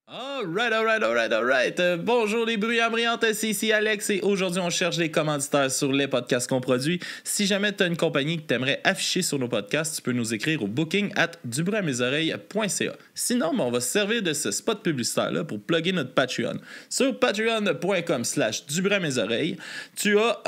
Alright. Bonjour les bruyants brillantes, c'est ici Alex et aujourd'hui on cherche des commanditaires sur les podcasts qu'on produit. Si jamais tu as une compagnie que tu aimerais afficher sur nos podcasts, tu peux nous écrire au booking@dubruitmesoreilles.ca. Sinon, on va se servir de ce spot publicitaire-là pour plugger notre Patreon. Sur patreon.com/dubruitmesoreilles, tu as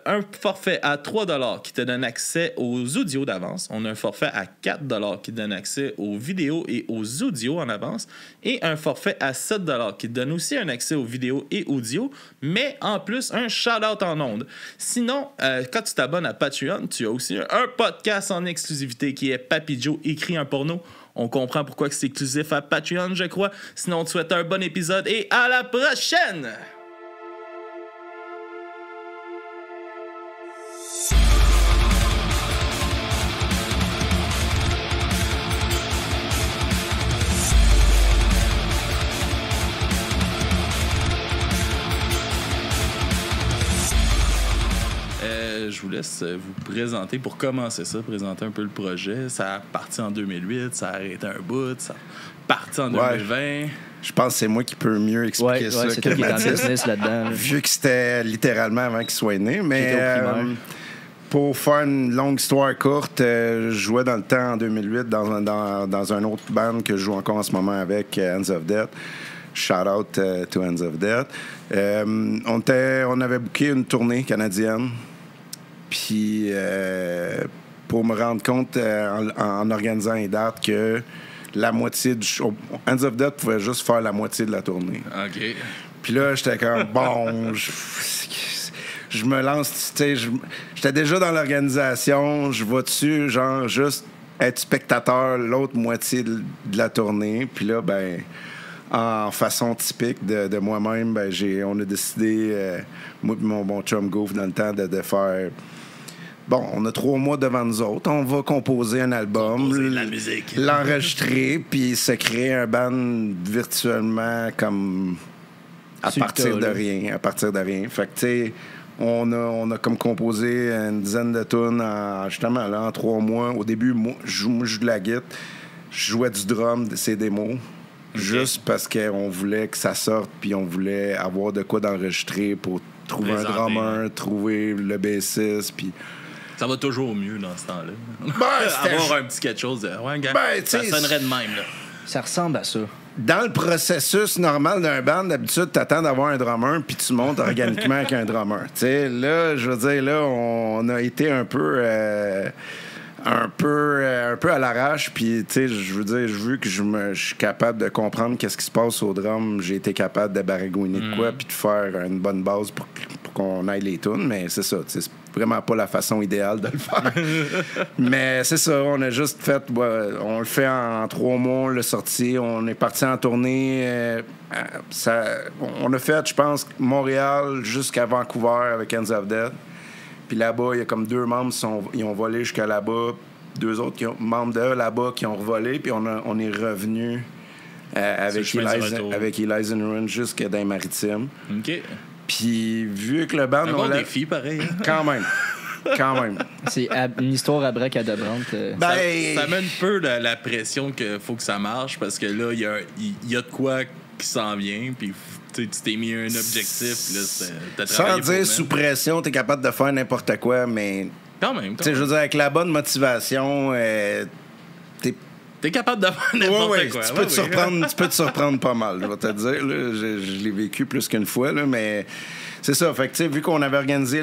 un forfait à 3$ qui te donne accès aux audios d'avance. On a un forfait à 4$ qui te donne accès aux vidéos et aux audios en avance. Et un forfait à 7$ qui te donne aussi un accès aux vidéos et audio, mais en plus un shout-out en ondes. Sinon, quand tu t'abonnes à Patreon, tu as aussi un podcast en exclusivité qui est Papy Joe écrit un porno. On comprend pourquoi c'est exclusif à Patreon, je crois. Sinon, on te souhaite un bon épisode et à la prochaine! Je vous laisse vous présenter pour commencer ça, présenter un peu le projet. Ça a parti en 2008, ça a arrêté un bout, ça a parti en 2020. Je pense que c'est moi qui peux mieux expliquer ça c'est que toi qui est en Mathis, business là-dedans. vu que c'était littéralement avant qu'il soit né. Mais pour faire une longue histoire courte, je jouais dans le temps en 2008 dans un autre band que je joue encore en ce moment avec, Hands of Death. Shout out to Hands of Death. On avait booké une tournée canadienne. Puis, pour me rendre compte, en organisant les dates, que la moitié du show... Hands of Death pouvait juste faire la moitié de la tournée. OK. Puis là, j'étais comme, bon, je me lance, tu sais, j'étais déjà dans l'organisation, je vais dessus, genre, juste être spectateur l'autre moitié de la tournée. Puis là, ben... en façon typique de moi-même, ben, on a décidé, moi et mon bon chum Goof, dans le temps, de faire... Bon, on a 3 mois devant nous autres. On va composer un album, la musique, l'enregistrer, puis se créer un band virtuellement comme à partir de rien. Fait que, tu sais, on a comme composé une dizaine de tunes justement là, en 3 mois. Au début, moi, je joue de la guitare, je jouais du drum, ces démos. Okay. Juste parce qu'on voulait que ça sorte, puis on voulait avoir de quoi d'enregistrer pour trouver un drummer, trouver le bassiste, puis... Ça va toujours mieux dans ce temps-là. Avoir un petit quelque chose de... Ouais, gars, ça sonnerait de même, là. Ça ressemble à ça. Dans le processus normal d'un band, d'habitude, t'attends d'avoir un drummer, puis tu montes organiquement avec un drummer. Tu sais, là, je veux dire, là, on a été un peu à l'arrache, puis tu sais, je veux dire, vu que je suis capable de comprendre qu'est-ce qui se passe au drum, j'ai été capable de baragouiner de quoi, puis de faire une bonne base pour qu'on aille les tunes, mais c'est ça, c'est vraiment pas la façon idéale de le faire. Mais c'est ça, on a juste fait, on le fait en 3 mois, on l'a sorti, on est parti en tournée, on a fait, je pense, Montréal jusqu'à Vancouver avec Hands of Death. Puis là-bas, il y a comme 2 membres ils ont volé jusqu'à là-bas. 2 autres membres de là-bas qui ont revolé. Puis on est revenu avec Eliza Nuren jusqu'à dans les Maritimes. OK. Puis vu que le band... Un bon défi, pareil. Quand même. C'est une histoire abracadabrante. Ça met un peu la pression qu'il faut que ça marche parce que là, il y a de quoi qui s'en vient. Puis... tu t'es mis un objectif, là, t'as travaillé. Sans dire sous pression, t'es capable de faire n'importe quoi, mais... Quand même. Je veux dire, avec la bonne motivation, t'es capable de faire n'importe quoi. Tu peux te surprendre pas mal, je vais te dire. Là, je l'ai vécu plus qu'une fois, là, mais c'est ça. Fait que, tu sais, vu qu'on avait organisé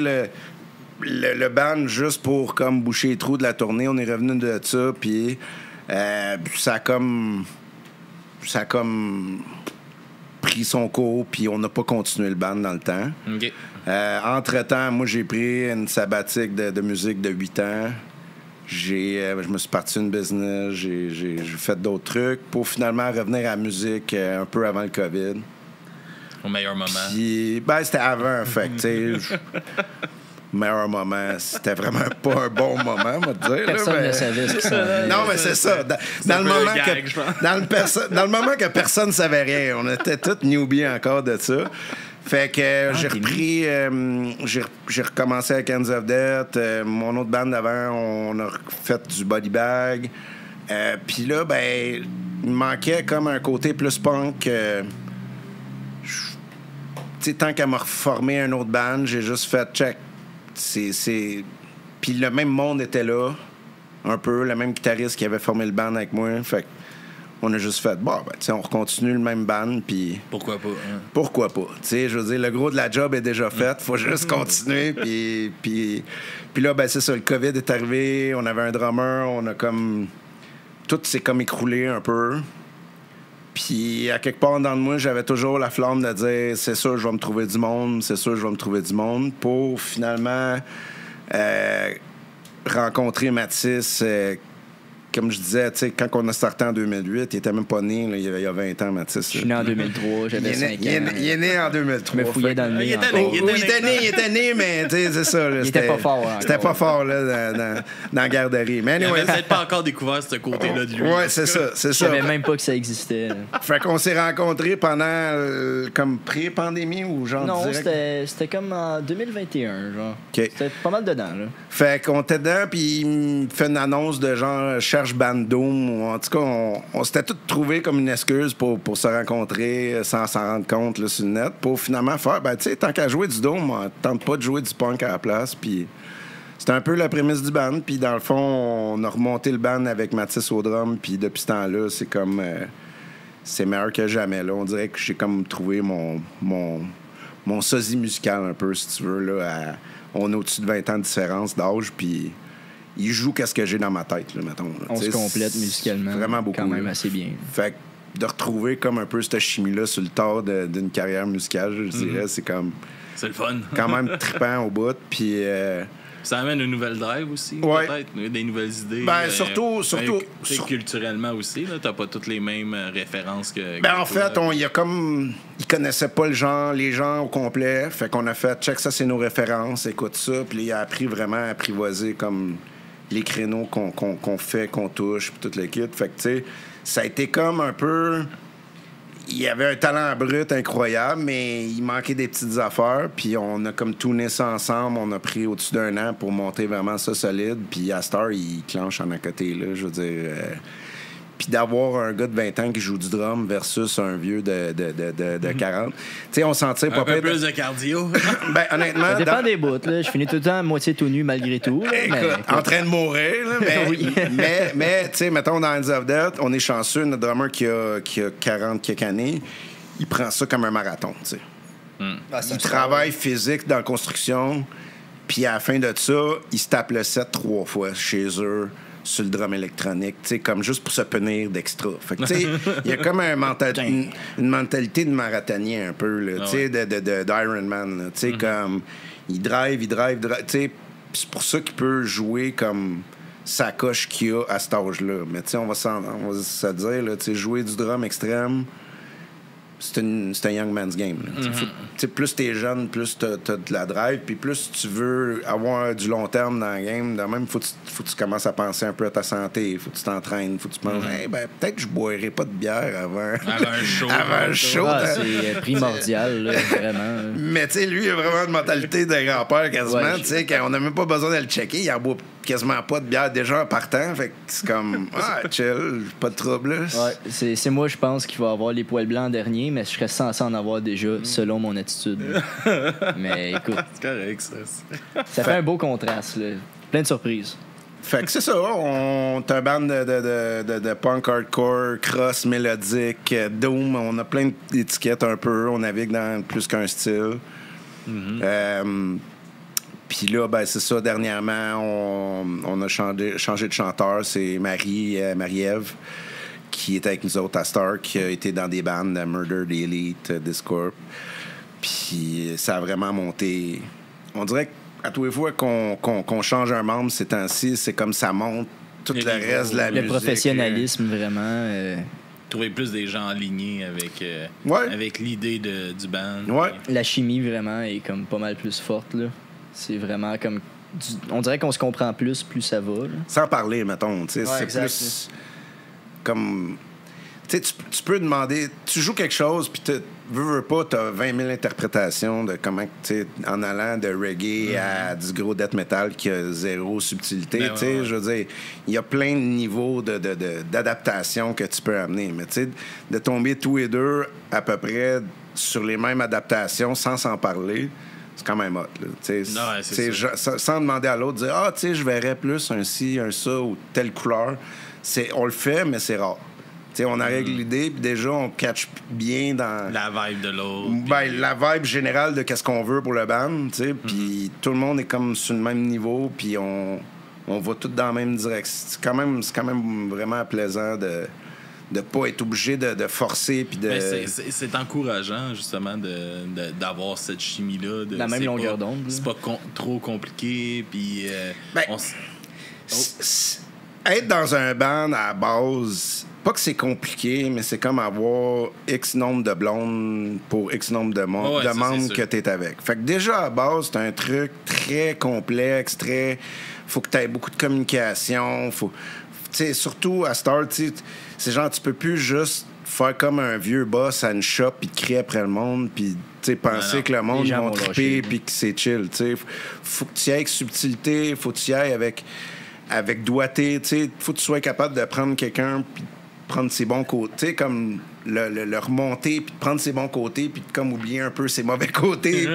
le band juste pour comme boucher les trous de la tournée, on est revenu de ça, puis ça a comme pris son cours, puis on n'a pas continué le band dans le temps. Okay. Entre-temps, moi, j'ai pris une sabbatique de musique de 8 ans. Je me suis parti une business, j'ai fait d'autres trucs pour finalement revenir à la musique un peu avant le COVID. Au meilleur moment. Puis, c'était avant, fait que, tu sais... meilleur moment, c'était vraiment pas un bon moment, on va te dire. Personne ne savait ce qui s'en venait. Non, mais c'est ça. Dans le moment que personne ne savait rien, on était tous newbies encore de ça. Fait que j'ai repris, j'ai recommencé avec Hands of Death. Mon autre band d'avant, on a fait du body bag. Puis là, il manquait comme un côté plus punk. Tu sais, tant qu'à me reformer un autre band, j'ai juste fait check. Puis le même monde était là, un peu, le même guitariste qui avait formé le band avec moi. Fait on a juste fait, bon, ben, tu sais, on recontinue le même band, puis... Pourquoi pas? Hein? Pourquoi pas? Tu sais, je veux dire, le gros de la job est déjà fait. Faut juste continuer, puis là, ben, c'est ça, le COVID est arrivé, on avait un drummer, on a comme... Tout s'est comme écroulé un peu. Puis, à quelque part dans moi, j'avais toujours la flamme de dire, c'est sûr, je vais me trouver du monde, c'est sûr, je vais me trouver du monde, pour finalement rencontrer Mathis... comme je disais, tu sais, quand on a starté en 2008, il était même pas né, là, il y a 20 ans, Mathis. Je suis né en 2003, j'avais 5 ans. Il est né en 2003. Je me fouillais dans le nez. Il était né, mais tu sais, c'est ça. Là, il était pas fort. C'était pas fort là, dans la garderie. Mais anyway, il avait peut-être pas encore découvert ce côté-là de lui. Ouais, c'est ça. Je savais même pas que ça existait. Fait qu'on s'est rencontrés pendant comme pré-pandémie ou genre non, direct? c'était comme en 2021, genre. Okay. C'était pas mal dedans, là. Fait qu'on était dedans, puis il me fait une annonce de genre cherche Bandoom, ou en tout cas, on s'était tous trouvé comme une excuse pour se rencontrer sans s'en rendre compte là, sur le net, pour finalement faire, ben tu sais, tant qu'à jouer du Dôme, on tente pas de jouer du punk à la place, puis c'était un peu la prémisse du band, puis dans le fond, on a remonté le band avec Mathis au drum, puis depuis ce temps-là, c'est comme... c'est meilleur que jamais, là. On dirait que j'ai comme trouvé mon sosie musical un peu, si tu veux, là, on a au-dessus de 20 ans de différence d'âge, puis il joue qu'est-ce que j'ai dans ma tête, là, mettons. Là. On se complète musicalement. Vraiment beaucoup. Quand même là. assez bien. Fait que de retrouver comme un peu cette chimie-là sur le tard d'une carrière musicale, je dirais, c'est comme... C'est le fun. Quand même trippant au bout, puis... Ça amène une nouvelle drive aussi, ouais. peut-être, des nouvelles idées. Ben, surtout culturellement aussi, là, t'as pas toutes les mêmes références que... Ben, en fait, il connaissait pas les gens au complet, fait qu'on a fait, check ça, c'est nos références, écoute ça, puis il a appris vraiment à apprivoiser comme les créneaux qu'on fait, qu'on touche, puis toute l'équipe. Fait que, tu sais, ça a été comme un peu... Il avait un talent brut incroyable, mais il manquait des petites affaires. Puis on a comme tourné ça ensemble. On a pris au-dessus d'un an pour monter vraiment ça solide. Puis à Star, il clenche en à côté, là, je veux dire... Puis d'avoir un gars de 20 ans qui joue du drum versus un vieux de 40. Tu sais, on sentait pas... Un peu plus de cardio. Ben, honnêtement... Ça dépend des bouts, là. Je finis tout le temps à moitié tout nu malgré tout. Là, écoute, en train de mourir, là, mais... Oui. mais tu sais, mettons, dans Hands of Death, on est chanceux, notre drummer qui a 40 quelques années, il prend ça comme un marathon, tu sais. Il travaille physique dans la construction, puis à la fin de ça, il se tape le set 3 fois chez eux, sur le drum électronique, tu sais, comme juste pour se punir d'extra. Fait que, tu sais, il y a comme une mentalité de marathonien un peu, là, tu sais, d'Iron Man, tu sais, comme, il drive, tu sais, c'est pour ça qu'il peut jouer comme sa coche qu'il a à cet âge-là. Mais, tu sais, on va se dire, là, tu sais, jouer du drum extrême, c'est un young man's game. Plus t'es jeune, plus t'as de la drive, puis plus tu veux avoir du long terme dans le game, de même, faut que tu commences à penser un peu à ta santé, faut que tu t'entraînes, faut que tu penses, hey, ben, peut-être que je boirai pas de bière avant un show. avant un show. C'est primordial, là, vraiment. Mais tu sais, lui, il a vraiment une mentalité de grand-père quasiment, tu sais, qu'on n'a même pas besoin de le checker, il en boit quasiment pas de bière déjà en partant, fait que c'est comme, chill, pas de trouble. Ouais, c'est moi, je pense, qu'il va avoir les poils blancs en dernier, mais je serais censé en avoir déjà, selon mon attitude. Mais écoute. C'est correct, ça. Ça fait un beau contraste, là. Plein de surprises. Fait que c'est ça, on est un band de punk hardcore, cross, mélodique, doom, on a plein d'étiquettes un peu, on navigue dans plus qu'un style. Puis là, ben, c'est ça, dernièrement, on a changé de chanteur. C'est Marie-Ève, qui est avec nous autres à Star, qui a été dans des bandes de Murder, The Elite, Discorp. Puis ça a vraiment monté. On dirait qu'à tous les fois qu'on change un membre ces temps-ci, c'est comme ça monte tout le reste de la musique. Le professionnalisme, vraiment... Trouver plus des gens alignés avec l'idée du band. Ouais. La chimie, vraiment, est comme pas mal plus forte, là. C'est vraiment comme... On dirait qu'on se comprend plus ça va. Là. Sans parler, mettons. Ouais, c'est exact, plus comme... sais, tu peux demander... Tu joues quelque chose, puis veux pas, t'as 20 000 interprétations de comment, tu sais, en allant de reggae à du gros death metal qui a zéro subtilité, tu sais, je veux dire, il y a plein de niveaux d'adaptation que tu peux amener. Mais tu sais, de tomber tous les deux à peu près sur les mêmes adaptations sans s'en parler... C'est quand même hot, là. Sans demander à l'autre, dire « Ah, tu sais, je verrais plus un ci, un ça ou telle couleur. » On le fait, mais c'est rare. T'sais, on règle l'idée, puis déjà, on catch bien dans... La vibe de l'autre. Ben, la vibe générale de qu'est-ce qu'on veut pour le band, tu sais. Puis tout le monde est comme sur le même niveau, puis on va tous dans la même direction. C'est quand même vraiment plaisant de pas être obligé de forcer. Puis de... C'est encourageant, justement, d'avoir cette chimie-là. La même longueur d'onde. C'est pas trop compliqué. Puis, être dans un band à la base, pas que c'est compliqué, mais c'est comme avoir X nombre de blondes pour X nombre de membres que t'es avec. Fait que déjà, à la base, c'est un truc très complexe, faut que t'aies beaucoup de communication, t'sais, surtout à Star, c'est genre, tu peux plus juste faire comme un vieux boss à une shop puis crier après le monde puis penser que le monde va triper puis que c'est chill. T'sais. Faut que tu y ailles avec subtilité, faut que tu y ailles avec doigté. Faut que tu sois capable de prendre quelqu'un puis prendre ses bons côtés, comme le remonter puis prendre ses bons côtés puis comme oublier un peu ses mauvais côtés.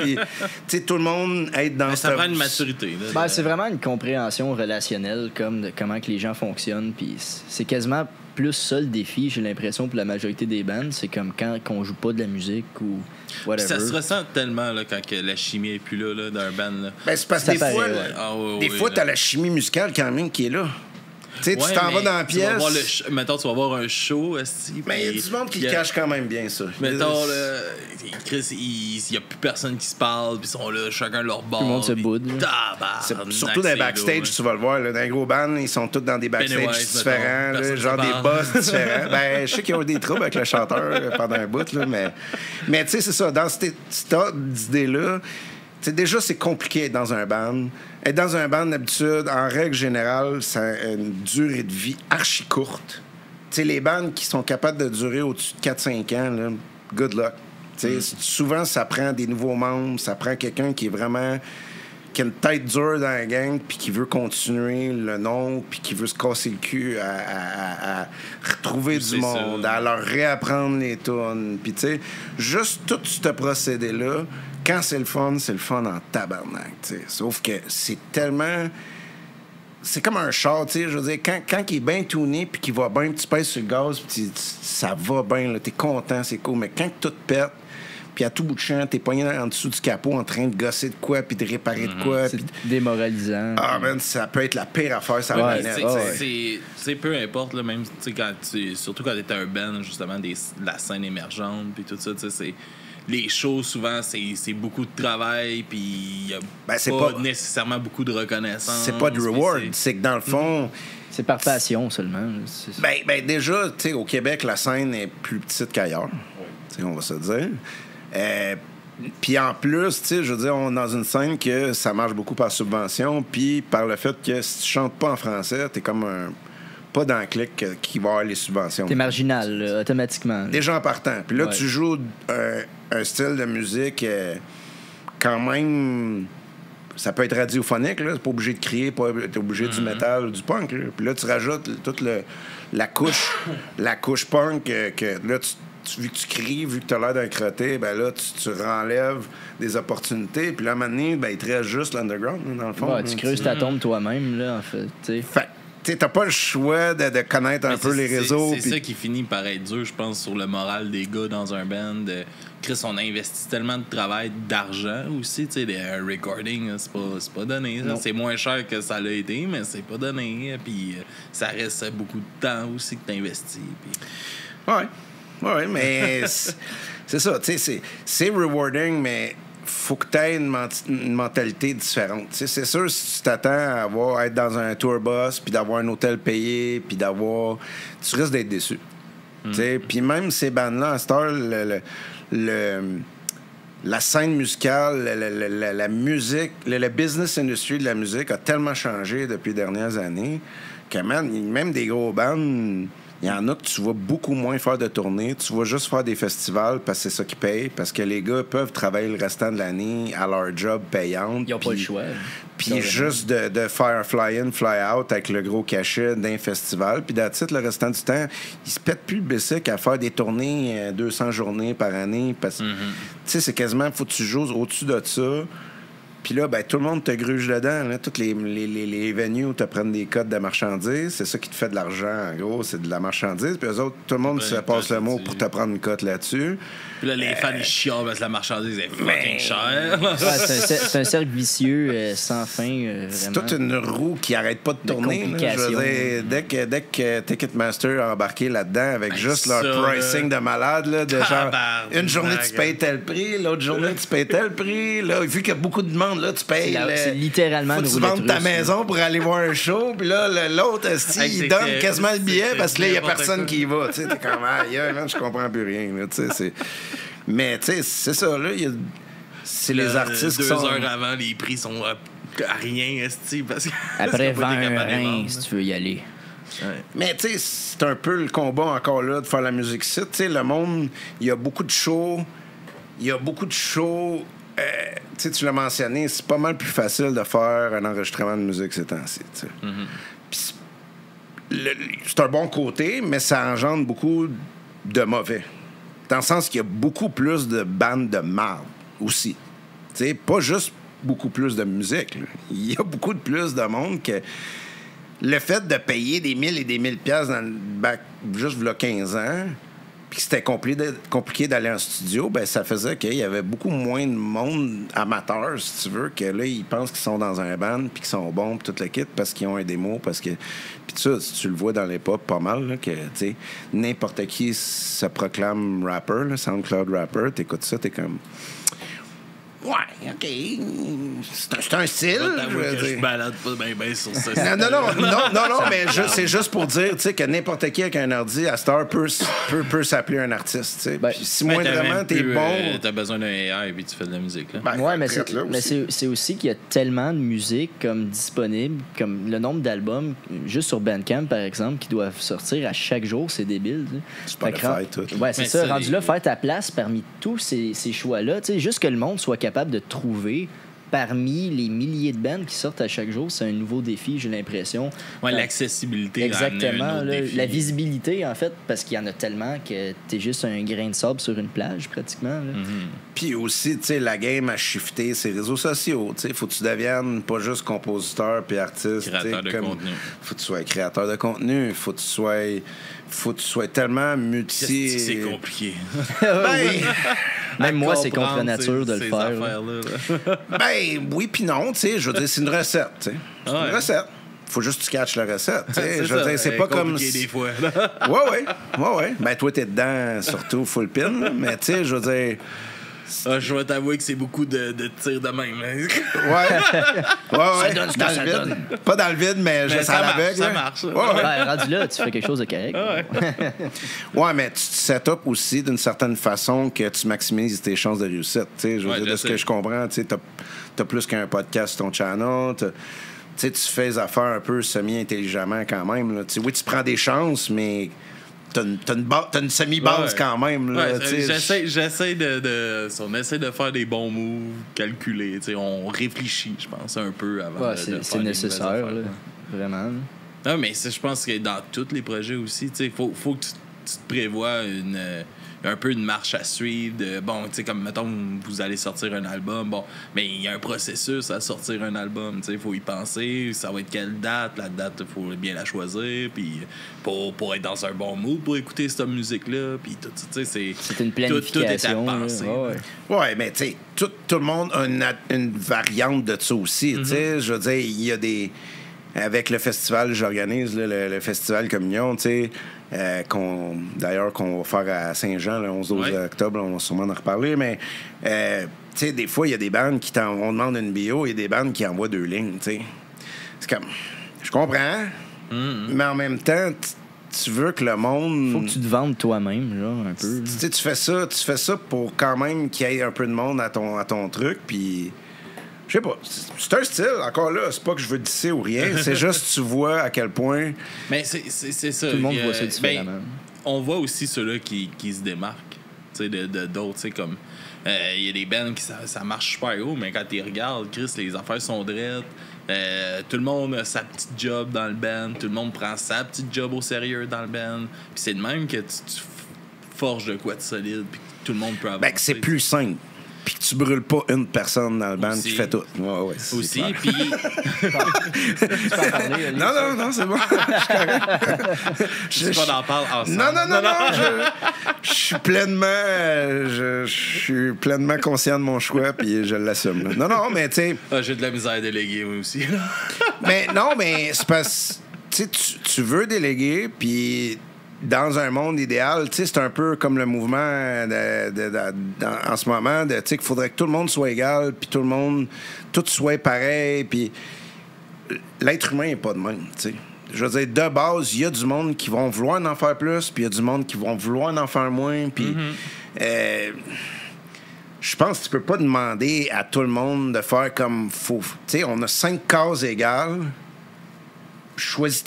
Puis tout le monde être dans ça prend une maturité. Là, c'est vraiment une compréhension relationnelle comme de comment que les gens fonctionnent. Puis c'est quasiment plus ça le défi, j'ai l'impression, pour la majorité des bands. C'est comme quand on joue pas de la musique ou whatever. Ça se ressent tellement là, quand que la chimie est plus là d'un band. Là. Ben, c'est parce que des fois, t'as la chimie musicale quand même qui est là. Tu t'en vas dans la pièce. Mettons, tu vas voir un show. Mais il y a du monde qui cache quand même bien ça. Mettons, là, Chris, il n'y a plus personne qui se parle, puis ils sont là, chacun leur bord. Tout le monde se boude. Surtout dans les backstage, tu vas le voir. Là, dans les gros bands, ils sont tous dans des backstage différents, là, genre des boss différents. Ben, je sais qu'ils ont eu des troubles avec le chanteur pendant un bout, là, mais tu sais, c'est ça. Dans cette idée-là, déjà, c'est compliqué d'être dans un band. Être dans un band, d'habitude, en règle générale, ça a une durée de vie archi courte. T'sais, les bands qui sont capables de durer au-dessus de 4-5 ans, là, good luck. Souvent, ça prend des nouveaux membres, ça prend quelqu'un qui est vraiment... qui a une tête dure dans la gang, puis qui veut continuer le nom, puis qui veut se casser le cul à retrouver du monde, à leur réapprendre les tunes. Puis, tu sais, juste tout ce procédé-là, quand c'est le fun en tabarnak, tu sais. Sauf que c'est tellement... C'est comme un char, tu sais, je veux dire, quand il est bien tuné, puis qu'il va bien, tu pèses sur le gaz, puis ça va bien, là, t'es content, c'est cool. Mais quand tout pète, puis à tout bout de champ, t'es pogné en dessous du capot en train de gosser de quoi, puis de réparer de quoi. C'est démoralisant. Ah, man, ça peut être la pire affaire, ça va c'est peu importe, là, même, surtout quand t'es un band, justement, de la scène émergente, puis tout ça, tu sais, les shows, souvent, c'est beaucoup de travail, puis il y a pas nécessairement beaucoup de reconnaissance. C'est pas de reward, c'est que dans le fond... C'est par passion seulement. Ben déjà, tu sais, au Québec, la scène est plus petite qu'ailleurs. On va se dire. Puis en plus, tu sais, je veux dire, on est dans une scène que ça marche beaucoup par subvention, puis par le fait que si tu chantes pas en français, t'es comme pas dans le clic qui va avoir les subventions. T'es marginal, là, automatiquement. Déjà en partant. Puis là, tu joues un style de musique quand même... Ça peut être radiophonique, là. C'est pas obligé de crier, t'es obligé du métal ou du punk, là. Puis là, tu rajoutes toute la couche punk que là, vu que tu cries, vu que tu as l'air d'un crotté, ben là, tu renlèves des opportunités. Puis là, à un moment donné, ben, il te reste juste l'underground, dans le fond. Ouais, tu creuses ta tombe toi-même, là, en fait. Fait tu t'as pas le choix de connaître un peu les réseaux. C'est ça qui finit par être dur, je pense, sur le moral des gars dans un band. Chris, on a investi tellement de travail, d'argent aussi. Tu sais, un recording, c'est pas donné. C'est moins cher que ça l'a été, mais c'est pas donné. Puis ça reste beaucoup de temps aussi que tu investis. Puis... Ouais, mais c'est ça. Tu sais, c'est rewarding, mais faut que tu aies une mentalité différente. T'sais, c'est sûr, si tu t'attends à être dans un tour bus, puis d'avoir un hôtel payé, puis d'avoir... Tu risques d'être déçu. Puis même ces bandes-là, à cette heure, la scène musicale, la musique, le business industry de la musique a tellement changé depuis les dernières années que, man, même des gros bands... Il y en a que tu vois beaucoup moins faire de tournées. Tu vois juste faire des festivals parce que c'est ça qui paye. Parce que les gars peuvent travailler le restant de l'année à leur job payante. Ils n'ont pas le choix. Puis juste de faire fly-in, fly-out avec le gros cachet d'un festival. Puis d'attitude, le restant du temps, ils se pètent plus le bicycle à faire des tournées 200 journées par année. Parce que, tu sais, c'est quasiment, faut que tu joues au-dessus de ça. Puis là, ben, tout le monde te gruge dedans. Là. Toutes les venues te prennent des codes de marchandises. C'est ça qui te fait de l'argent, en gros. C'est de la marchandise. Puis eux autres, tout le monde se passe le mot pour te prendre une cote là-dessus. Puis là, les fans, ils chialent parce que la marchandise est fucking chère. Ouais, c'est un cercle vicieux sans fin. C'est vraiment. toute une roue qui arrête pas de tourner. Là. Je veux dire, dès que Ticketmaster a embarqué là-dedans avec juste leur pricing de malade, là, de genre, une journée tu payes tel prix, l'autre journée tu payes tel prix. Là, vu qu'il y a beaucoup de monde, là, tu payes. C'est littéralement faut que tu vendes ta maison pour aller voir un show, puis là, l'autre, il donne quasiment le billet parce que là, il n'y a personne qui y va. Tu sais, t'es comme, je comprends plus rien. Là, mais, tu sais, c'est ça, là. C'est les artistes qui sont... 2 heures avant, les prix sont à rien, esti, parce que... Après 20 reins, si tu veux y aller. Ouais. Mais, tu sais, c'est un peu le combat encore là de faire la musique ici. Tu sais, le monde, il y a beaucoup de shows. Tu sais, tu l'as mentionné, c'est pas mal plus facile de faire un enregistrement de musique ces temps-ci, tu sais. Puis c'est un bon côté, mais ça engendre beaucoup de mauvais. Dans le sens qu'il y a beaucoup plus de bandes de marde aussi. Tu sais, pas juste beaucoup plus de musique. Là. Il y a beaucoup de plus de monde que... Le fait de payer des 1000 et des 1000 piastres dans le bac juste il y a 15 ans, puis que c'était compliqué d'aller en studio, ben ça faisait qu'il y avait beaucoup moins de monde amateur, si tu veux, que là, ils pensent qu'ils sont dans un band, puis qu'ils sont bons, puis toute la kit, parce qu'ils ont un démo, parce que... Puis ça, si tu le vois dans les pop pas mal, là, que, tu sais, n'importe qui se proclame rapper, là, SoundCloud rapper, t'écoutes ça, t'es comme... Ouais, OK. C'est un style. Je balade pas bien sur ça. Non, mais c'est juste pour dire, tu sais, que n'importe qui avec un ordi à Star peut s'appeler un artiste, tu sais. Ben, si moindrement t'es bon... T'as besoin d'un AI et puis tu fais de la musique, là. Ben, ouais, mais c'est aussi qu'il y a tellement de musique comme disponible, comme le nombre d'albums, juste sur Bandcamp, par exemple, qui doivent sortir à chaque jour, c'est débile. C'est pas le fait, tout. Ouais, c'est ça. Rendu là, faire ta place parmi tous ces choix-là, tu sais, juste que le monde soit capable de trouver parmi les milliers de bands qui sortent à chaque jour, c'est un nouveau défi, j'ai l'impression. Ouais, l'accessibilité. Exactement. La visibilité, en fait, parce qu'il y en a tellement que t'es juste un grain de sable sur une plage, pratiquement. Puis aussi, tu sais, la game a shifté ses réseaux sociaux. Tu sais, faut que tu deviennes pas juste compositeur puis artiste. Créateur de contenu. Faut que tu sois créateur de contenu. Faut que tu sois tellement multi... C'est compliqué. Même moi, c'est contre nature de le faire. Ben, oui puis non, tu sais. Je veux dire, c'est une recette, tu sais. C'est une recette. Faut juste que tu catches la recette, tu sais. Je veux dire, c'est pas comme... des fois. Ouais. Ben, toi, t'es dedans, surtout full pin, là. Mais, tu sais, je veux dire... je vais t'avouer que c'est beaucoup de tirs de même. Ouais. Ça donne ce que ça donne. Pas dans le vide, mais juste à l'aveugle. Ça marche. Ouais, rendu là, tu fais quelque chose de correct. Ouais, mais tu te set up aussi d'une certaine façon que tu maximises tes chances de réussite. Je veux dire, de ce que je comprends, tu as plus qu'un podcast sur ton channel. Tu fais les affaires un peu semi-intelligemment quand même. Là. Oui, tu prends des chances, mais... T'as une semi-base quand même. Là, j'essaie on essaie de faire des bons moves calculés. On réfléchit, je pense, un peu avant de faire c'est nécessaire, là, vraiment. Non, mais je pense que dans tous les projets aussi, il faut que tu te prévois un peu une marche à suivre. Comme, mettons, vous allez sortir un album, mais il y a un processus à sortir un album. Il faut y penser. Ça va être quelle date? La date, il faut bien la choisir. Puis pour être dans un bon mood pour écouter cette musique-là. Puis tout, c'est une planification. Tout est à penser. Ouais, mais tu sais, tout le monde a une variante de ça aussi. Je veux dire, il y a des... Avec le festival que j'organise, le festival Communion, tu sais, qu'on va faire à Saint-Jean le 11-12 octobre, on va sûrement en reparler, mais tu sais, des fois, il y a des bandes on demande une bio et des bandes qui envoient 2 lignes, tu sais. C'est comme, je comprends, mais en même temps, tu veux que le monde... Faut que tu te vendes toi-même, genre, un peu. Tu sais, tu fais ça pour quand même qu'il y ait un peu de monde à ton truc, puis... je sais pas. C'est un style, encore là. C'est pas que je veux disser ou rien. C'est juste tu vois à quel point. Mais c'est ça. Tout le monde voit ça différemment. On voit aussi ceux-là qui se démarquent de d'autres. Tu sais, comme. Il y a des bands qui ça marche super haut, mais quand tu regardes, Chris, les affaires sont drettes. Tout le monde a sa petite job dans le band. Tout le monde prend sa petite job au sérieux dans le band. Puis c'est de même que tu forges de quoi de solide. Puis tout le monde peut avancer. Ben, que c'est plus simple. Puis que tu brûles pas une personne dans le band qui fait tout. Ouais, aussi, puis... Non, c'est bon. Je sais pas d'en parler ensemble. Non. Je suis pleinement conscient de mon choix, puis je l'assume. Là. Non, mais tu sais... j'ai de la misère à déléguer, moi aussi. mais c'est parce que tu veux déléguer, puis... Dans un monde idéal, c'est un peu comme le mouvement en ce moment, qu'il faudrait que tout le monde soit égal, puis tout soit pareil, puis l'être humain n'est pas de même, t'sais. Je veux dire, de base, il y a du monde qui vont vouloir en faire plus, puis il y a du monde qui vont vouloir en faire moins, puis je pense que tu peux pas demander à tout le monde de faire comme faut. T'sais, on a 5 cases égales. Choisis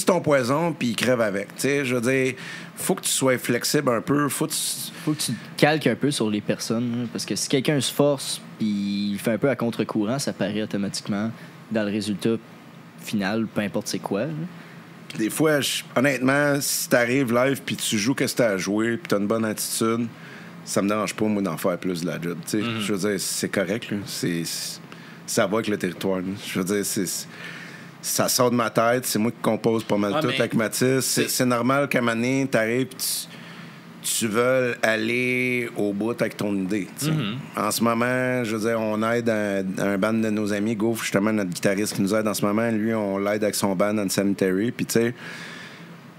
ton poison, puis crève avec. T'sais, je veux dire, faut que tu sois flexible un peu. Faut que tu calques un peu sur les personnes. Parce que si quelqu'un se force, puis il fait un peu à contre-courant, ça paraît automatiquement dans le résultat final, peu importe c'est quoi. Là. Des fois, honnêtement, si t'arrives live, puis tu joues qu'est-ce que t'as à jouer, puis t'as une bonne attitude, ça me dérange pas, moi, d'en faire plus de la job. Je veux dire, c'est correct. Là. Ça va avec le territoire. Là. Je veux dire, ça sort de ma tête, c'est moi qui compose pas mal tout avec Mathis. C'est normal qu'à un moment donné, t'arrives et tu veux aller au bout avec ton idée. En ce moment, je veux dire, on aide un band de nos amis, Gouffre, justement, notre guitariste qui nous aide en ce moment. Lui, on l'aide avec son band Unsanitary. Puis, tu sais,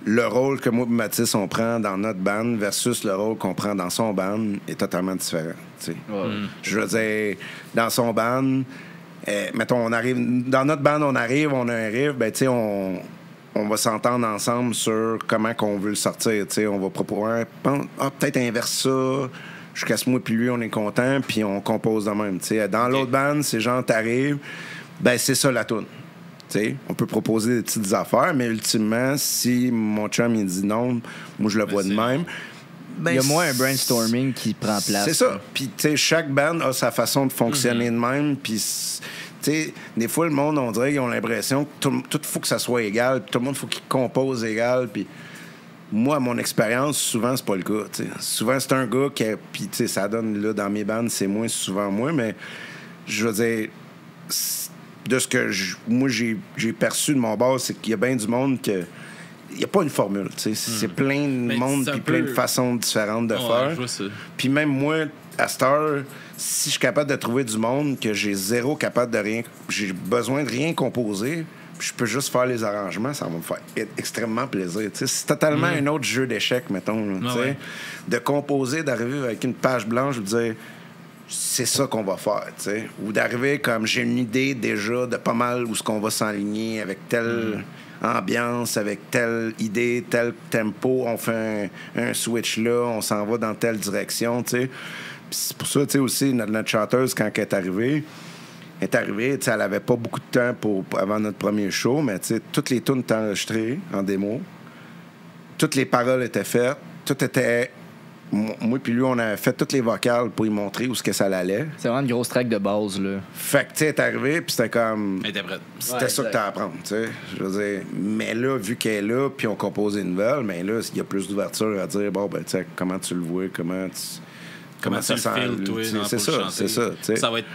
le rôle que moi et Mathis, on prend dans notre band versus le rôle qu'on prend dans son band est totalement différent. Je veux dire, dans son band... mettons, on arrive dans notre band, on a un riff, ben tu sais, on va s'entendre ensemble sur comment qu'on veut le sortir, tu sais, on va proposer peut-être inverse ça, jusqu'à ce mois puis lui on est content, puis on compose de même, tu sais. Dans l'autre band, c'est genre t'arrives, ben c'est ça la toune. Tu sais, on peut proposer des petites affaires, mais ultimement, si mon chum il dit non, moi je le vois de même. Ben, il y a moins un brainstorming qui prend place. C'est ça. Puis, tu sais, chaque band a sa façon de fonctionner de même. Puis, tu sais, des fois, le monde, on dirait qu'ils ont l'impression que tout faut que ça soit égal. Puis tout le monde, faut qu'il compose égal. Puis, moi, à mon expérience, souvent, c'est pas le cas. T'sais. Souvent, c'est un gars qui... Puis, tu sais, ça donne, là, dans mes bandes, c'est moins souvent moi. Mais, je veux dire, de ce que moi, j'ai perçu de mon bord, c'est qu'il y a bien du monde que... Il n'y a pas une formule, tu sais. C'est plein de monde puis plein de façons différentes de faire. Puis même moi, à cette heure, si je suis capable de trouver du monde que j'ai zéro capable de rien... J'ai besoin de rien composer, puis je peux juste faire les arrangements, ça va me faire extrêmement plaisir. Tu sais, c'est totalement un autre jeu d'échecs, mettons. Tu sais, de composer, d'arriver avec une page blanche, je veux dire... C'est ça qu'on va faire, tu sais. Ou d'arriver comme j'ai une idée déjà de pas mal où ce qu'on va s'enligner avec telle ambiance, avec telle idée, tel tempo, on fait un switch là, on s'en va dans telle direction, tu sais. Puis c'est pour ça, tu sais, aussi, notre chanteuse, quand elle est arrivée, tu sais, elle avait pas beaucoup de temps avant notre premier show, mais tu sais, toutes les tunes étaient enregistrées en démo. Toutes les paroles étaient faites. Tout était... Moi puis lui, on a fait toutes les vocales pour lui montrer où ce que ça allait. C'est vraiment une grosse track de base, là. Fait que, tu sais, t'es arrivé, puis c'était comme... Interprète. C'était ça que t'as à apprendre, tu sais. Je veux dire, mais là, vu qu'elle est là, puis on compose une nouvelle, mais là, il y a plus d'ouverture à dire, bon, ben, tu sais, comment tu le vois, comment ça sent. C'est ça.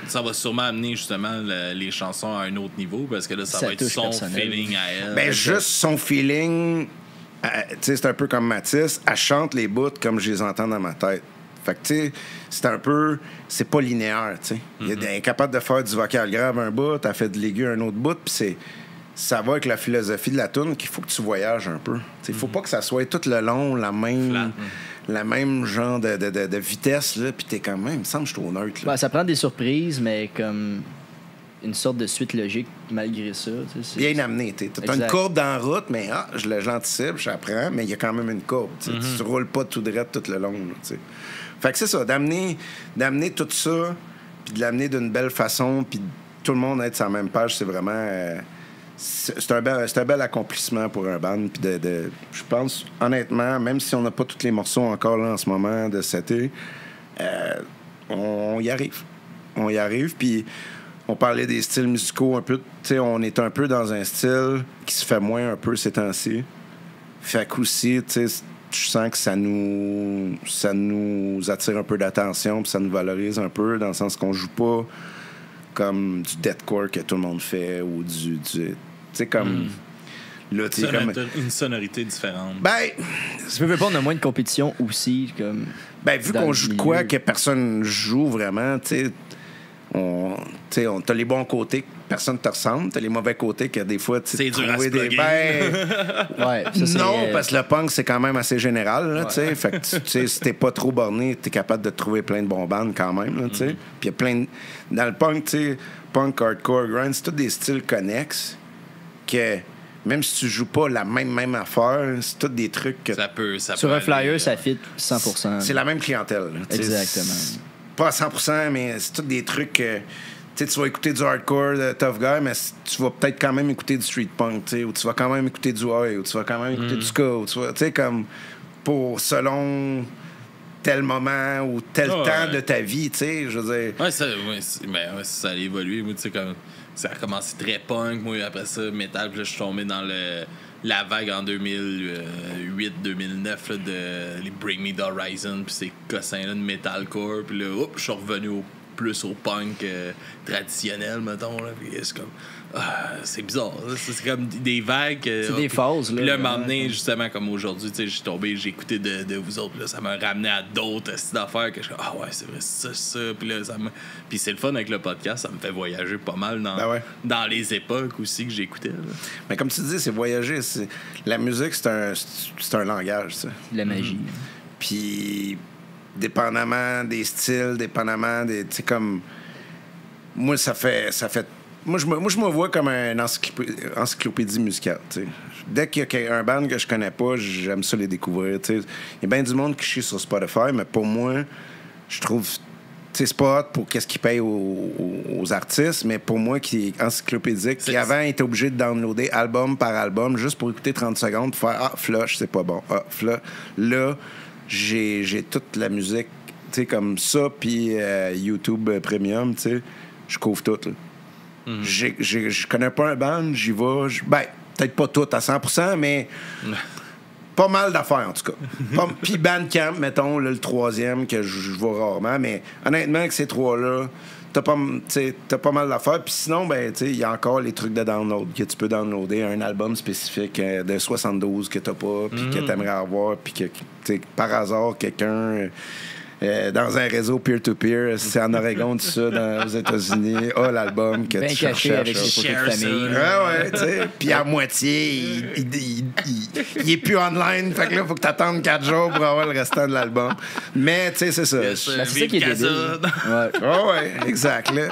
Ça va sûrement amener, justement, les chansons à un autre niveau, parce que là, ça va être son feeling à elle. Ben, juste son feeling... tu sais, c'est un peu comme Mathis, elle chante les bouts comme je les entends dans ma tête. Fait que, tu sais, c'est un peu... C'est pas linéaire, tu sais. Elle est capable de faire du vocal grave un bout, elle fait de l'aigu un autre bout, puis ça va avec la philosophie de la tune qu'il faut que tu voyages un peu. Il faut pas que ça soit tout le long la même genre de vitesse, là, puis t'es quand même... Il me semble que je suis au neutre, là. Ben, ça prend des surprises, mais comme... une sorte de suite logique malgré ça. Bien amené. Tu as une courbe dans la route, mais je l'anticipe, j'apprends, mais il y a quand même une courbe. Tu ne roules pas tout droit tout le long. Là, fait que c'est ça, d'amener tout ça puis de l'amener d'une belle façon, puis tout le monde être sur la même page, c'est vraiment... c'est un bel accomplissement pour un band. Puis je pense, honnêtement, même si on n'a pas tous les morceaux encore là en ce moment de cet été, on y arrive. On y arrive, puis on parlait des styles musicaux un peu. Tu sais, on est un peu dans un style qui se fait moins un peu ces temps-ci. Fait qu'aussi, tu sais, je sens que ça nous attire un peu d'attention, puis ça nous valorise un peu, dans le sens qu'on joue pas comme du deathcore que tout le monde fait, ou du tu sais, comme... Là, tu sais, comme... Une sonorité différente. Ben... Si tu veux pas, on a moins de compétition aussi, comme... Ben, vu qu'on joue de quoi que personne joue vraiment, tu sais... T'as les bons côtés que personne te ressemble, t'as les mauvais côtés que des fois, tu sais, c'est dur à se plugger. Ouais, ça, non, parce que le punk, c'est quand même assez général, là, tu sais. Fait que, tu sais, si t'es pas trop borné, t'es capable de trouver plein de bons bands quand même, là, tu sais. Puis il y a plein de... Dans le punk, tu sais, punk, hardcore, grind, c'est tous des styles connexes que... Même si tu joues pas la même affaire, c'est tous des trucs que... Ça peut sur un flyer, ça fit 100%. C'est la même clientèle. Là, exactement. Pas à 100%, mais c'est tous des trucs que... Tu vas écouter du hardcore, de tough guy, mais tu vas peut-être quand même écouter du street punk, ou tu vas quand même écouter du oi, ou tu vas quand même écouter du ska, ou tu sais, comme pour selon tel moment ou tel temps de ta vie, tu sais, je veux dire. Ouais, ça a évolué. Moi, tu sais, comme ça a commencé très punk, moi, après ça, metal, puis là, je suis tombé dans la vague en 2008-2009 de les Bring Me the Horizon, puis ces cossins-là de metalcore, puis là, je suis revenu plus au punk traditionnel, mettons, là, puis c'est comme... c'est bizarre, là. C'est comme des vagues. C'est des phases, là. Puis là, m'emmener, justement, comme aujourd'hui, tu sais, j'ai tombé, j'ai écouté de vous autres, là, ça m'a ramené à d'autres styles d'affaires que je suis comme, ouais, c'est vrai, c'est ça. Puis là, puis c'est le fun avec le podcast, ça me fait voyager pas mal dans les époques aussi que j'écoutais, là. Mais comme tu dis, c'est voyager. La musique, c'est un langage, ça. La magie. Puis, dépendamment des styles, dépendamment des... Tu sais, comme... Moi, ça fait... Moi, je me vois comme un encyclopédie musicale, tu sais. Dès qu'il y a un band que je connais pas, j'aime ça les découvrir, tu sais. Il y a bien du monde qui chie sur Spotify, mais pour moi, je trouve... Tu sais, c'est pas hot pour qu'est-ce qu'ils payent aux artistes, mais pour moi, qui est encyclopédique, qui avant était obligé de downloader album par album, juste pour écouter 30 secondes, pour faire « Ah, flush, c'est pas bon. Ah, flush. » Là... J'ai toute la musique, tu sais, comme ça, puis YouTube Premium, tu sais, je couvre tout, là. Je connais pas un band, j'y vais, ben, peut-être pas tout à 100%, mais pas mal d'affaires, en tout cas. Puis Bandcamp, mettons, là, le troisième, que je vois rarement, mais honnêtement, avec ces trois-là, t'as pas mal d'affaires. Puis sinon, ben, tu sais, il y a encore les trucs de download, que tu peux downloader un album spécifique de 72 que t'as pas, puis que t'aimerais avoir, puis que, tu sais, par hasard, quelqu'un... dans un réseau peer-to-peer, c'est en Oregon, tout ça, aux États-Unis. L'album que tu cherches. Avec ses photos de famille. Ouais, tu sais. Puis à moitié, il est plus online. Fait que là, il faut que tu attendes 4 jours pour avoir le restant de l'album. Mais, tu sais, c'est ça. C'est ça qui est débile. Ouais, exact. Là.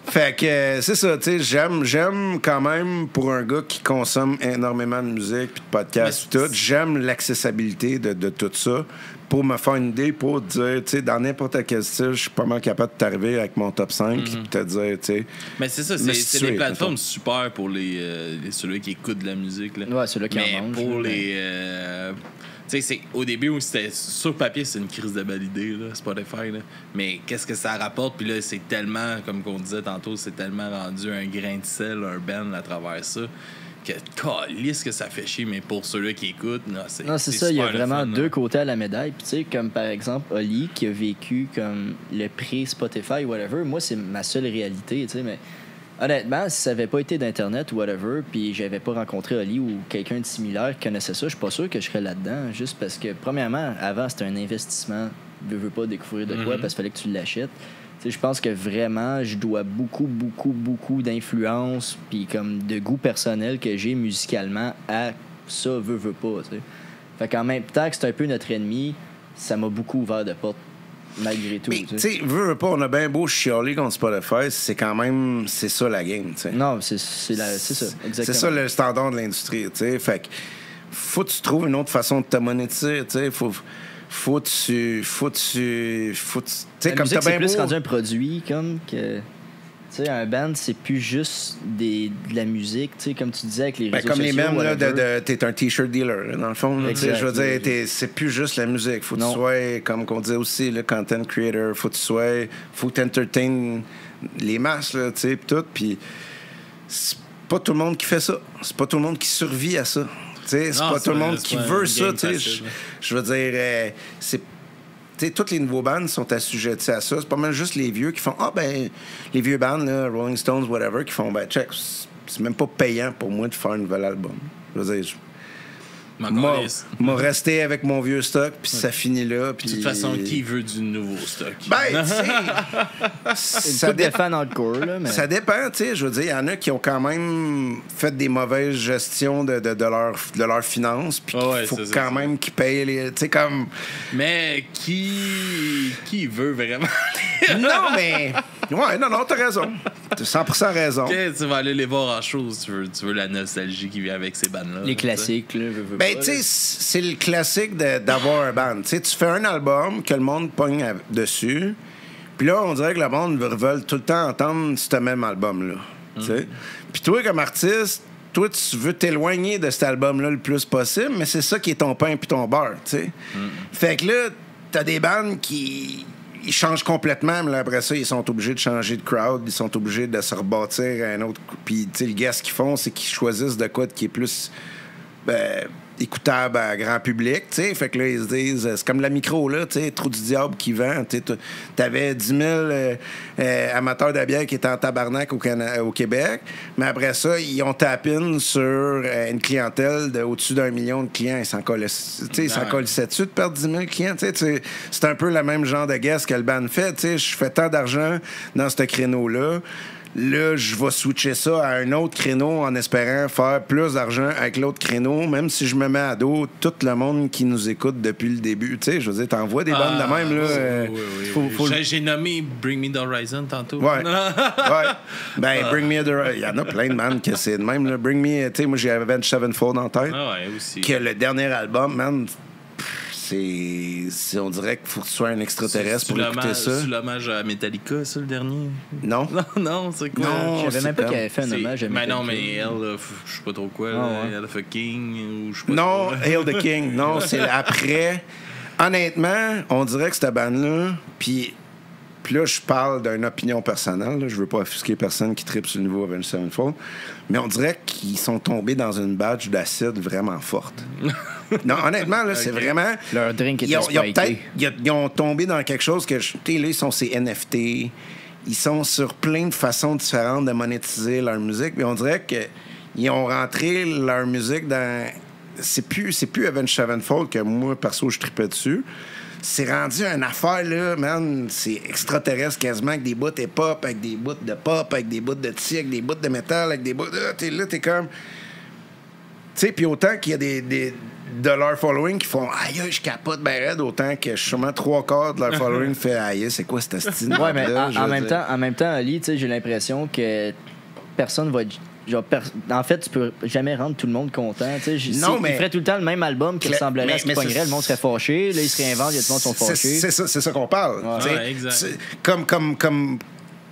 Fait que c'est ça, tu sais, j'aime quand même, pour un gars qui consomme énormément de musique puis de podcasts tout, j'aime l'accessibilité de tout ça. Pour me faire une idée, pour dire, tu sais, dans n'importe quel style, je suis pas mal capable de t'arriver avec mon top 5 puis te dire, tu sais... Mais c'est ça, c'est des plateformes super pour ceux-là qui écoutent de la musique, là. Ouais, ceux-là qui en mangent. Mais pour les... tu sais, au début, où c'était sur papier, c'est une crise de belle idée, là, Spotify, là. Mais qu'est-ce que ça rapporte? Puis là, c'est tellement, comme on disait tantôt, c'est tellement rendu un grain de sel, un band à travers ça, que calisse que ça fait chier, mais pour ceux-là qui écoutent, non, c'est ça, il y a vraiment fun, deux côtés à la médaille. Puis tu sais, comme par exemple Oli, qui a vécu comme le pré-Spotify, whatever, moi, c'est ma seule réalité, tu sais, mais honnêtement, si ça n'avait pas été d'Internet ou whatever, puis j'avais pas rencontré Oli ou quelqu'un de similaire qui connaissait ça, je suis pas sûr que je serais là-dedans, juste parce que, premièrement, avant, c'était un investissement. Je veux pas découvrir de quoi, parce qu'il fallait que tu l'achètes. Je pense que vraiment, je dois beaucoup d'influence puis comme de goût personnel que j'ai musicalement à ça, veux pas, tu sais. Fait qu'en même temps que c'est un peu notre ennemi, ça m'a beaucoup ouvert de portes malgré tout. Mais tu sais, veux pas, on a bien beau chialer contre Spotify, c'est quand même, c'est ça la game, tu sais. Non, c'est ça, exactement. C'est ça le standard de l'industrie, tu sais. Fait que faut que tu trouves une autre façon de te monétiser, tu sais. faut tu sais, La comme musique, t'as bien c'est plus beau... rendu un produit, comme que... Tu sais, un band, c'est plus juste de la musique, tu sais, comme tu disais avec les réseaux comme sociaux. les mêmes, là, whatever. t'es un t-shirt dealer, là, dans le fond. Là, Exact. je veux dire, c'est plus juste la musique. Faut que tu sois, comme qu'on disait aussi, le content creator. Faut que tu entertaines les masses, là, tu sais, pis tout. Puis c'est pas tout le monde qui fait ça. C'est pas tout le monde qui survit à ça. Tu sais, c'est pas tout le monde qui veut ça, tu sais. Je veux dire, c'est... T'sais, toutes les nouveaux bands sont assujettis à ça. C'est pas mal juste les vieux qui font les vieux bands, là, Rolling Stones, whatever, qui font check, c'est même pas payant pour moi de faire un nouvel album. Je veux dire, m'a resté avec mon vieux stock, puis ça finit là. Puis... De toute façon, qui veut du nouveau stock? Ben, tu sais, ça dépend hardcore, là, mais... Ça dépend, tu sais. Je veux dire, il y en a qui ont quand même fait des mauvaises gestions de leurs finances, puis il faut quand même qu'ils payent les... Tu sais, comme... Mais qui veut vraiment? Non, mais... Ouais, non, t'as raison. T'as 100% raison. Okay, tu vas aller les voir en show, tu veux la nostalgie qui vient avec ces bandes-là. Les classiques, là. Ben, tu sais, c'est le classique d'avoir un band. Tu sais, tu fais un album que le monde pogne dessus, puis là, on dirait que le monde veut tout le temps entendre ce même album-là. Tu sais? Puis toi, comme artiste, toi, tu veux t'éloigner de cet album-là le plus possible, mais c'est ça qui est ton pain puis ton beurre, tu sais. Fait que là, t'as des bandes qui... Ils changent complètement, mais là, après ça, ils sont obligés de changer de crowd, ils sont obligés de se rebâtir à un autre... Puis, tu sais, le gars, ce qu'ils font, c'est qu'ils choisissent de quoi qui est plus... écoutable à grand public, tu sais. Fait que là, ils se disent, c'est comme la micro, là, tu sais, Trou du diable qui vend. Tu avais 10 000 amateurs de bière qui étaient en tabarnak au Québec, mais après ça, ils ont tapé sur une clientèle au-dessus d'1 million de clients. Ils s'en collissaient dessus de perdre 10 000 clients, tu sais. C'est un peu le même genre de guess que le band fait, tu sais. Je fais tant d'argent dans ce créneau-là. Là, je vais switcher ça à un autre créneau en espérant faire plus d'argent avec l'autre créneau, même si je me mets à dos tout le monde qui nous écoute depuis le début. Tu sais, je veux dire, t'envoies des bandes de même, là. Oui. J'ai nommé Bring Me the Horizon tantôt. Ouais. Ben, Bring Me the Horizon. Il y en a plein de bandes que c'est de même, là. Bring Me, tu sais, moi, j'ai Avenged Sevenfold en tête. Ah ouais, aussi. Que le dernier album, man... on dirait qu'il faut que tu sois un extraterrestre pour écouter ça. C'est l'hommage à Metallica, ça, le dernier? Non. Non, c'est quoi? Non, je savais même pas qu'il avait fait un hommage à Metallica. Mais non, mais elle, je sais pas trop quoi. Elle a fait King ou je sais pas non, trop. Hail the King. Non, c'est après. Honnêtement, on dirait que cette bande-là, puis là, je parle d'une opinion personnelle. Là, je veux pas offusquer personne qui tripe sur le niveau Avenged Sevenfold, mais on dirait qu'ils sont tombés dans une badge d'acide vraiment forte. Non, honnêtement, là, c'est vraiment... Leur drink était spiké. Ils ont tombé dans quelque chose que... Tu sais, là, ils sont ces NFT. Ils sont sur plein de façons différentes de monétiser leur musique. Mais on dirait qu'ils ont rentré leur musique dans... C'est plus Avenged Sevenfold que moi, perso, je tripais dessus. C'est rendu une affaire, là, man, c'est extraterrestre quasiment, avec des bouts hip-hop, avec des bouts de pop, avec des bouts de tic, avec des bouts de métal, avec des bouts... T'es comme... Tu sais, puis autant qu'il y a des de leur following qui font « Aïe, je capote ben raide », autant que sûrement 3/4 de leur following fait « Aïe, c'est quoi cette style ?» Ouais, mais en même temps, Ali, tu sais, j'ai l'impression que personne va... en fait, tu peux jamais rendre tout le monde content. Non, mais... Il ferait tout le temps le même album qui ressemblerait à ce qu'il pognerait, le monde serait fâché, là, il se réinvente, il y a tout le monde qui sont fâchés. C'est ça qu'on parle. Ouais, exact. Comme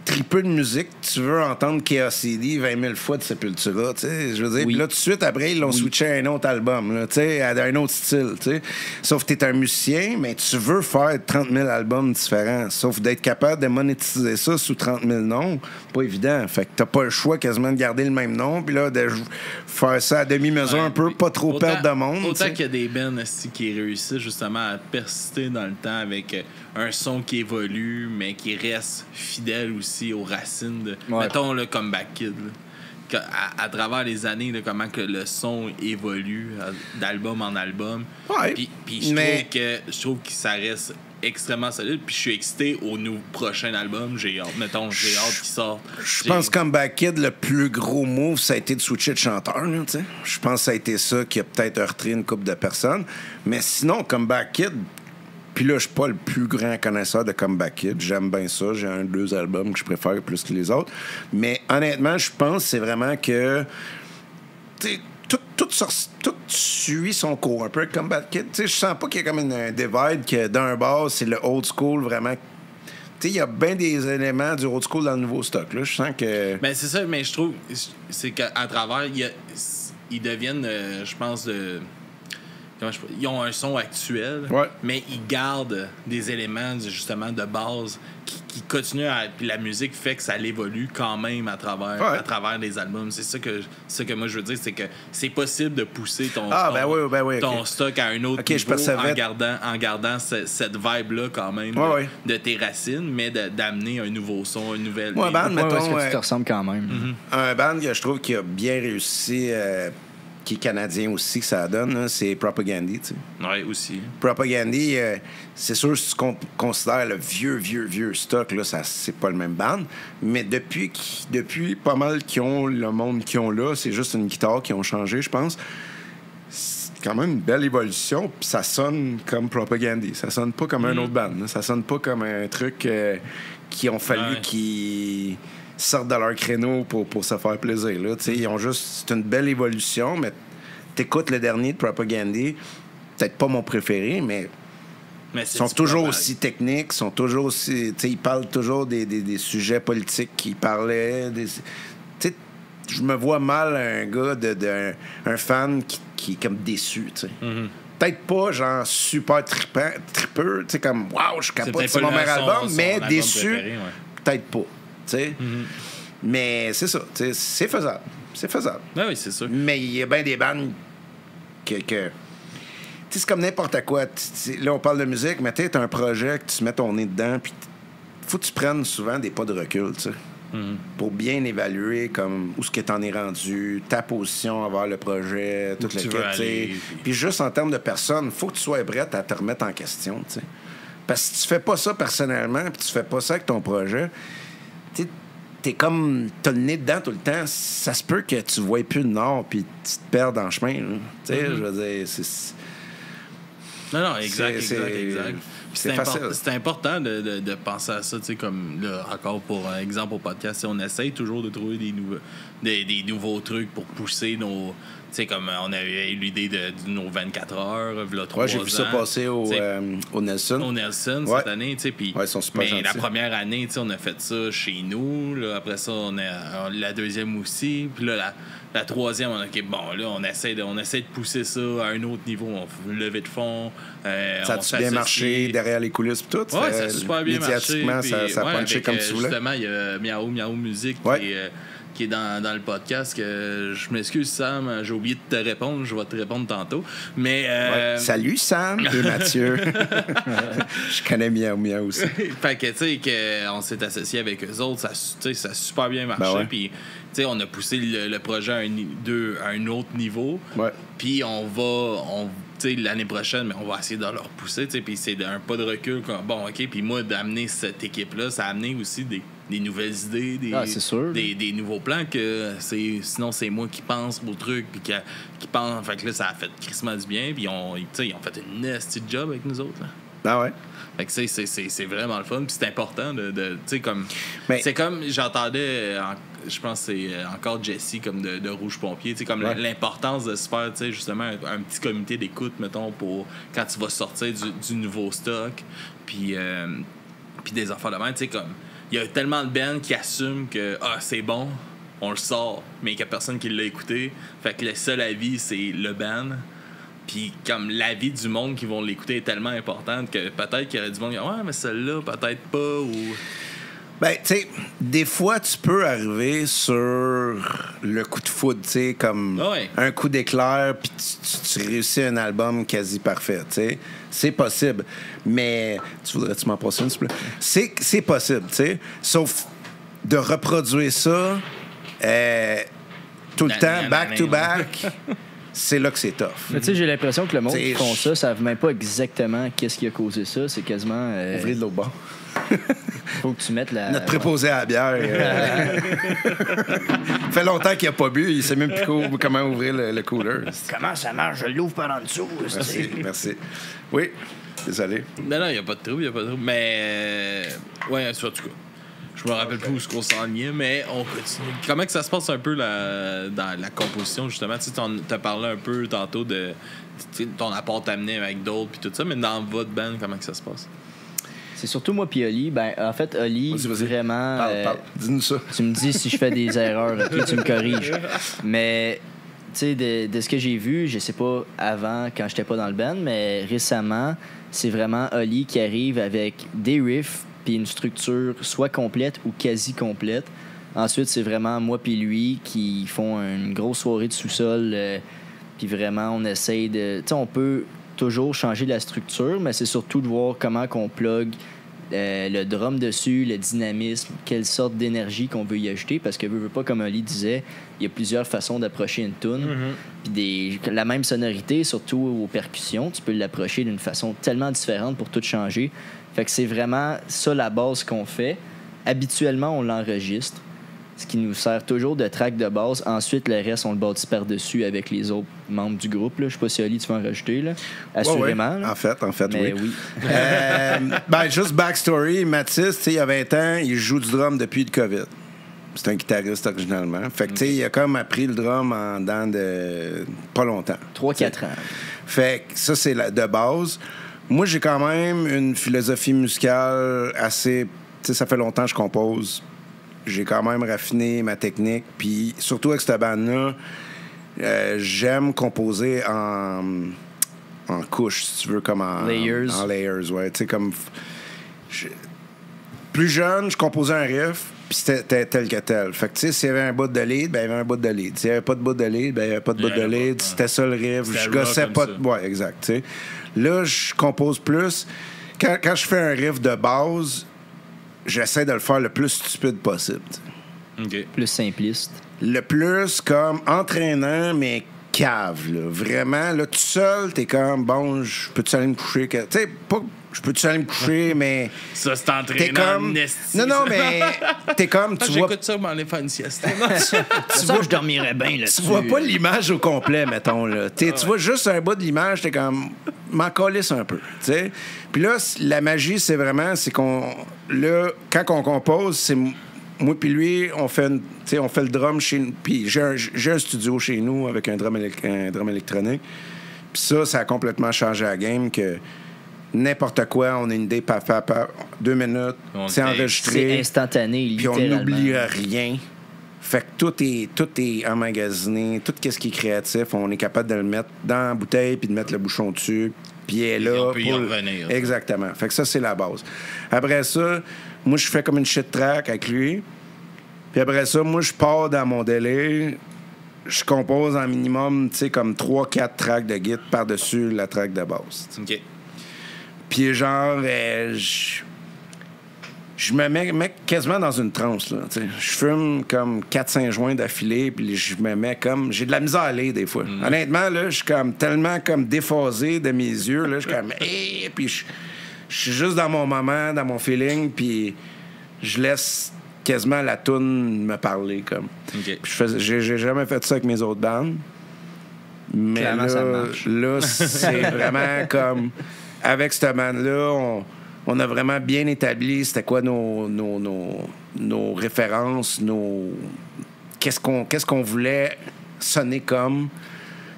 triple de musique, tu veux entendre Chaos CD 20 000 fois de Sepultura, tu sais, je veux dire. Puis là, tout de suite, après, ils l'ont switché à un autre album, là, tu sais, à un autre style, tu sais. Sauf que t'es un musicien, mais tu veux faire 30 000 albums différents. Sauf d'être capable de monétiser ça sous 30 000 noms, pas évident. Fait que t'as pas le choix quasiment de garder le même nom, puis là, de faire ça à demi-mesure un peu, pas trop perdre de monde. Autant qu'il y a des bands qui réussissent justement à persister dans le temps avec un son qui évolue, mais qui reste fidèle aussi aux racines de... Mettons, le Comeback Kid, là. À travers les années, là, comment que le son évolue d'album en album. Ouais. Puis je trouve que ça reste extrêmement solide. Puis je suis excité au prochain album. J'ai hâte qu'il sorte. Je pense que Comeback Kid, le plus gros move, ça a été de switcher de chanteur. Là, je pense que ça a été ça qui a peut-être heurté une couple de personnes. Mais sinon, Comeback Kid... Puis là, je suis pas le plus grand connaisseur de Comeback Kid. J'aime bien ça. J'ai 2 albums que je préfère plus que les autres. Mais honnêtement, je pense que c'est vraiment que... tout suit son cours, un peu comme Bad Kid. Tu sais, je sens pas qu'il y a comme un divide que d'un bord, c'est le old school vraiment. Tu sais, il y a bien des éléments du old school dans le nouveau stock. Là. Je sens que. Ben, c'est ça, mais je trouve c'est qu'à travers, ils deviennent, je pense, ils ont un son actuel, Ouais. mais ils gardent des éléments justement de base qui continuent à. Puis la musique fait que ça évolue quand même à travers les albums. C'est ça que moi je veux dire, c'est que c'est possible de pousser ton stock à un autre niveau en gardant cette vibe-là quand même de tes racines, mais d'amener un nouveau son, une nouvelle. Moi, band, mettons, est-ce que tu te ressembles quand même? Un band que je trouve qui a bien réussi. Qui est canadien aussi, que ça donne, là, c'est Propagandhi, tu sais. Oui, aussi. Propagandhi, c'est sûr, si tu considères le vieux stock, là, ça, c'est pas le même band, mais depuis pas mal le monde qu'ils ont là, c'est juste une guitare qui ont changé, je pense. C'est quand même une belle évolution, puis ça sonne comme Propagandhi. Ça sonne pas comme un autre band. Là. Ça sonne pas comme un truc qui ont fallu qu'ils sortent de leur créneau pour se faire plaisir. Là. Ils ont juste... C'est une belle évolution, mais t'écoutes le dernier de Propagandhi, peut-être pas mon préféré, mais ils sont toujours aussi techniques, sont toujours aussi... Ils parlent toujours des sujets politiques qu'ils parlaient. Je me vois mal un gars, un fan qui est comme déçu. Peut-être pas genre super tripeux, comme « Wow, je capote, c'est mon meilleur album », mais déçu, peut-être pas. Mais c'est ça, c'est faisable. C'est faisable. Ah oui, c'est sûr. Mais il y a bien des bandes que c'est comme n'importe quoi. Là, on parle de musique, mais tu as un projet que tu mets ton nez dedans, puis faut que tu prennes souvent des pas de recul, tu sais, pour bien évaluer comme où ce que t'en es rendu, ta position envers le projet, tout le kit. Puis juste en termes de personnes, faut que tu sois prête à te remettre en question, tu sais. Parce que si tu fais pas ça personnellement, puis tu fais pas ça avec ton projet, t'es comme... T'as le nez dedans tout le temps. Ça se peut que tu vois plus le nord puis tu te perds dans le chemin. Tu sais, je veux dire, c'est... Non, exact. C'est important de penser à ça, tu sais, comme, là, encore pour un exemple au podcast, on essaye toujours de trouver des nouveaux trucs pour pousser nos... Tu sais, comme on avait eu l'idée de nos 24 heures, là, 3 ans. J'ai vu ça passer au Nelson. Au Nelson, cette année, tu sais, puis... ils sont super gentils. La première année, tu sais, on a fait ça chez nous, là, après ça, on a la deuxième aussi, puis là, la troisième, on a OK, bon, là, on essaie de pousser ça à un autre niveau, on fait une levée de fonds. Ça a-tu bien marché derrière les coulisses et tout? Oui, ça a super bien marché. Médiatiquement, ça a punché comme tu voulais. Justement, il y a Miao Musique qui est dans le podcast, que je m'excuse, Sam, j'ai oublié de te répondre, je vais te répondre tantôt. Mais Salut, Sam et Mathieu. Je connais Miao aussi. Fait que, tu sais, qu'on s'est associé avec eux autres, ça a super bien marché. Puis, tu sais, on a poussé le projet à un autre niveau. Puis, tu sais, l'année prochaine, mais on va essayer de leur pousser, tu sais, puis c'est un pas de recul. Bon, OK, puis moi, d'amener cette équipe-là, ça a amené aussi des nouvelles idées, des nouveaux plans, que sinon, c'est moi qui pense au truc, puis qui pense. Fait que là, ça a fait crissement du bien, puis ils ont fait une nasty job avec nous autres, là. Ah ouais? Fait que c'est vraiment le fun, puis c'est important de tu sais, comme... Mais... C'est comme, j'entendais, je pense que c'est encore Jesse, comme de Rouge Pompier, tu sais, comme l'importance de se faire, tu sais, justement, un petit comité d'écoute, mettons, pour quand tu vas sortir du nouveau stock, puis des affaires de même, tu sais, comme... Il y a tellement de bands qui assument que, c'est bon, on le sort, mais qu'il n'y a personne qui l'a écouté, fait que le seul avis, c'est le band. Puis comme l'avis du monde qui vont l'écouter est tellement importante que peut-être qu'il y aurait du monde qui dit « Ouais, mais celle-là, peut-être pas. » ou... Ben, tu sais, des fois, tu peux arriver sur le coup de foudre, tu sais, comme un coup d'éclair, puis tu réussis un album quasi parfait, tu sais. C'est possible. Mais, tu voudrais-tu m'en passer une, s'il te plaît? C'est possible, tu sais. Sauf de reproduire ça tout le temps, back-to-back... C'est là que c'est tough. Mais tu sais, j'ai l'impression que le monde qui font ça savent même pas exactement qu'est-ce qui a causé ça. C'est quasiment... Ouvrez de l'autre bord. Faut que tu mettes la... Notre préposé à la bière. Fait longtemps qu'il n'a pas bu. Il sait même plus comment ouvrir le cooler. Comment ça marche? Je l'ouvre par en dessous. Merci. Oui, désolé. Non, il n'y a pas de trouble, Mais, en tout cas. Je me rappelle plus où ce qu'on s'enlignait, mais on continue. Comment que ça se passe un peu dans la composition, justement? Tu as parlé un peu tantôt de ton apport amené avec d'autres puis tout ça, mais dans votre band, comment que ça se passe? C'est surtout moi puis Oli. Ben, en fait, Oli, Vas-y. vraiment... Parle. Dis-nous ça. Tu me dis si je fais des erreurs, OK? Tu me corriges. Mais, tu sais, de ce que j'ai vu, je sais pas avant, quand j'étais pas dans le band, mais récemment, c'est vraiment Oli qui arrive avec des riffs puis une structure soit complète ou quasi complète. Ensuite, c'est vraiment moi puis lui qui font une grosse soirée de sous-sol. Puis vraiment, on essaye de... Tu sais, on peut toujours changer la structure, mais c'est surtout de voir comment qu'on plug le drum dessus, le dynamisme, quelle sorte d'énergie qu'on veut y ajouter, parce que veut pas, comme Ali disait, il y a plusieurs façons d'approcher une tune. Puis la même sonorité, surtout aux percussions, tu peux l'approcher d'une façon tellement différente pour tout changer. Fait que c'est vraiment ça la base qu'on fait. Habituellement, on l'enregistre, ce qui nous sert toujours de track de base. Ensuite, le reste, on le bâtit par-dessus avec les autres membres du groupe. Là. Je sais pas si Ali, tu vas en rajouter. Là. Assurément. Ouais. Là. En fait, Mais oui. oui. Juste backstory, Mathis, il y a 20 ans, il joue du drum depuis le COVID. C'est un guitariste originalement. Fait que, tu sais, il a comme appris le drum en dedans de pas longtemps. 3-4 ans. Fait que ça, c'est de base. Moi, j'ai quand même une philosophie musicale assez... Tu sais, ça fait longtemps que je compose. J'ai quand même raffiné ma technique. Puis, surtout avec cette bande-là, j'aime composer en couches, si tu veux, comme en... Layers. En layers, ouais. Tu sais, comme... Plus jeune, je composais un riff, puis c'était tel que tel. Fait que, tu sais, s'il y avait un bout de lead, ben il y avait un bout de lead. S'il n'y avait pas de bout de lead, ben il n'y avait pas de bout de lead. C'était ça le riff. Je gossais pas... Ouais, exact, tu sais. Là, je compose plus. Quand je fais un riff de base, j'essaie de le faire le plus stupide possible. Okay. Plus simpliste. Le plus comme entraînant, mais cave, là. Vraiment, là, tout seul, t'es comme, bon, je peux-tu aller me coucher? Tu sais, pas... Je peux-tu aller me coucher, mais... Ça, c'est entraînant. T'es comme... Non, mais t'es comme... Tu vois... J'écoute ça, m'en aller faire une sieste. Tu vois, je dormirais bien là-dessus. Tu vois pas l'image au complet, mettons, là. Tu vois juste un bout de l'image, t'es comme... M'en calisse un peu, tu sais. Puis là, la magie, c'est vraiment... C'est qu'on... Là, quand on compose, c'est... Moi puis lui, on fait le drum chez nous. Puis j'ai un studio chez nous avec un drum électronique. Puis ça a complètement changé la game que... N'importe quoi, on a une idée, paf, 2 minutes, c'est enregistré. C'est instantané, puis littéralement. on n'oublie rien. Fait que tout est emmagasiné, tout ce qui est créatif, on est capable de le mettre dans la bouteille puis de mettre le bouchon dessus. Puis elle est là. On peut y revenir. Exactement. Fait que ça, c'est la base. Après ça, moi, je fais comme une shit track avec lui. Puis après ça, moi, je pars dans mon délai. Je compose en minimum, tu sais, comme 3-4 tracks de guitare par-dessus la track de base. OK. Puis genre, je me mets quasiment dans une transe, là. T'sais. Je fume comme 4-5 joints d'affilée, puis je me mets comme... J'ai de la misère à aller, des fois. Honnêtement, là, je suis comme tellement comme déphasé de mes yeux, là. Je suis comme... Hey! Puis je suis juste dans mon moment, dans mon feeling, puis je laisse quasiment la toune me parler, comme. Okay. J'ai jamais fait ça avec mes autres bandes. Mais clairement, ça marche. Là, c'est vraiment comme... Avec cette bande-là, on a vraiment bien établi c'était quoi nos références, qu'est-ce qu'on voulait sonner comme.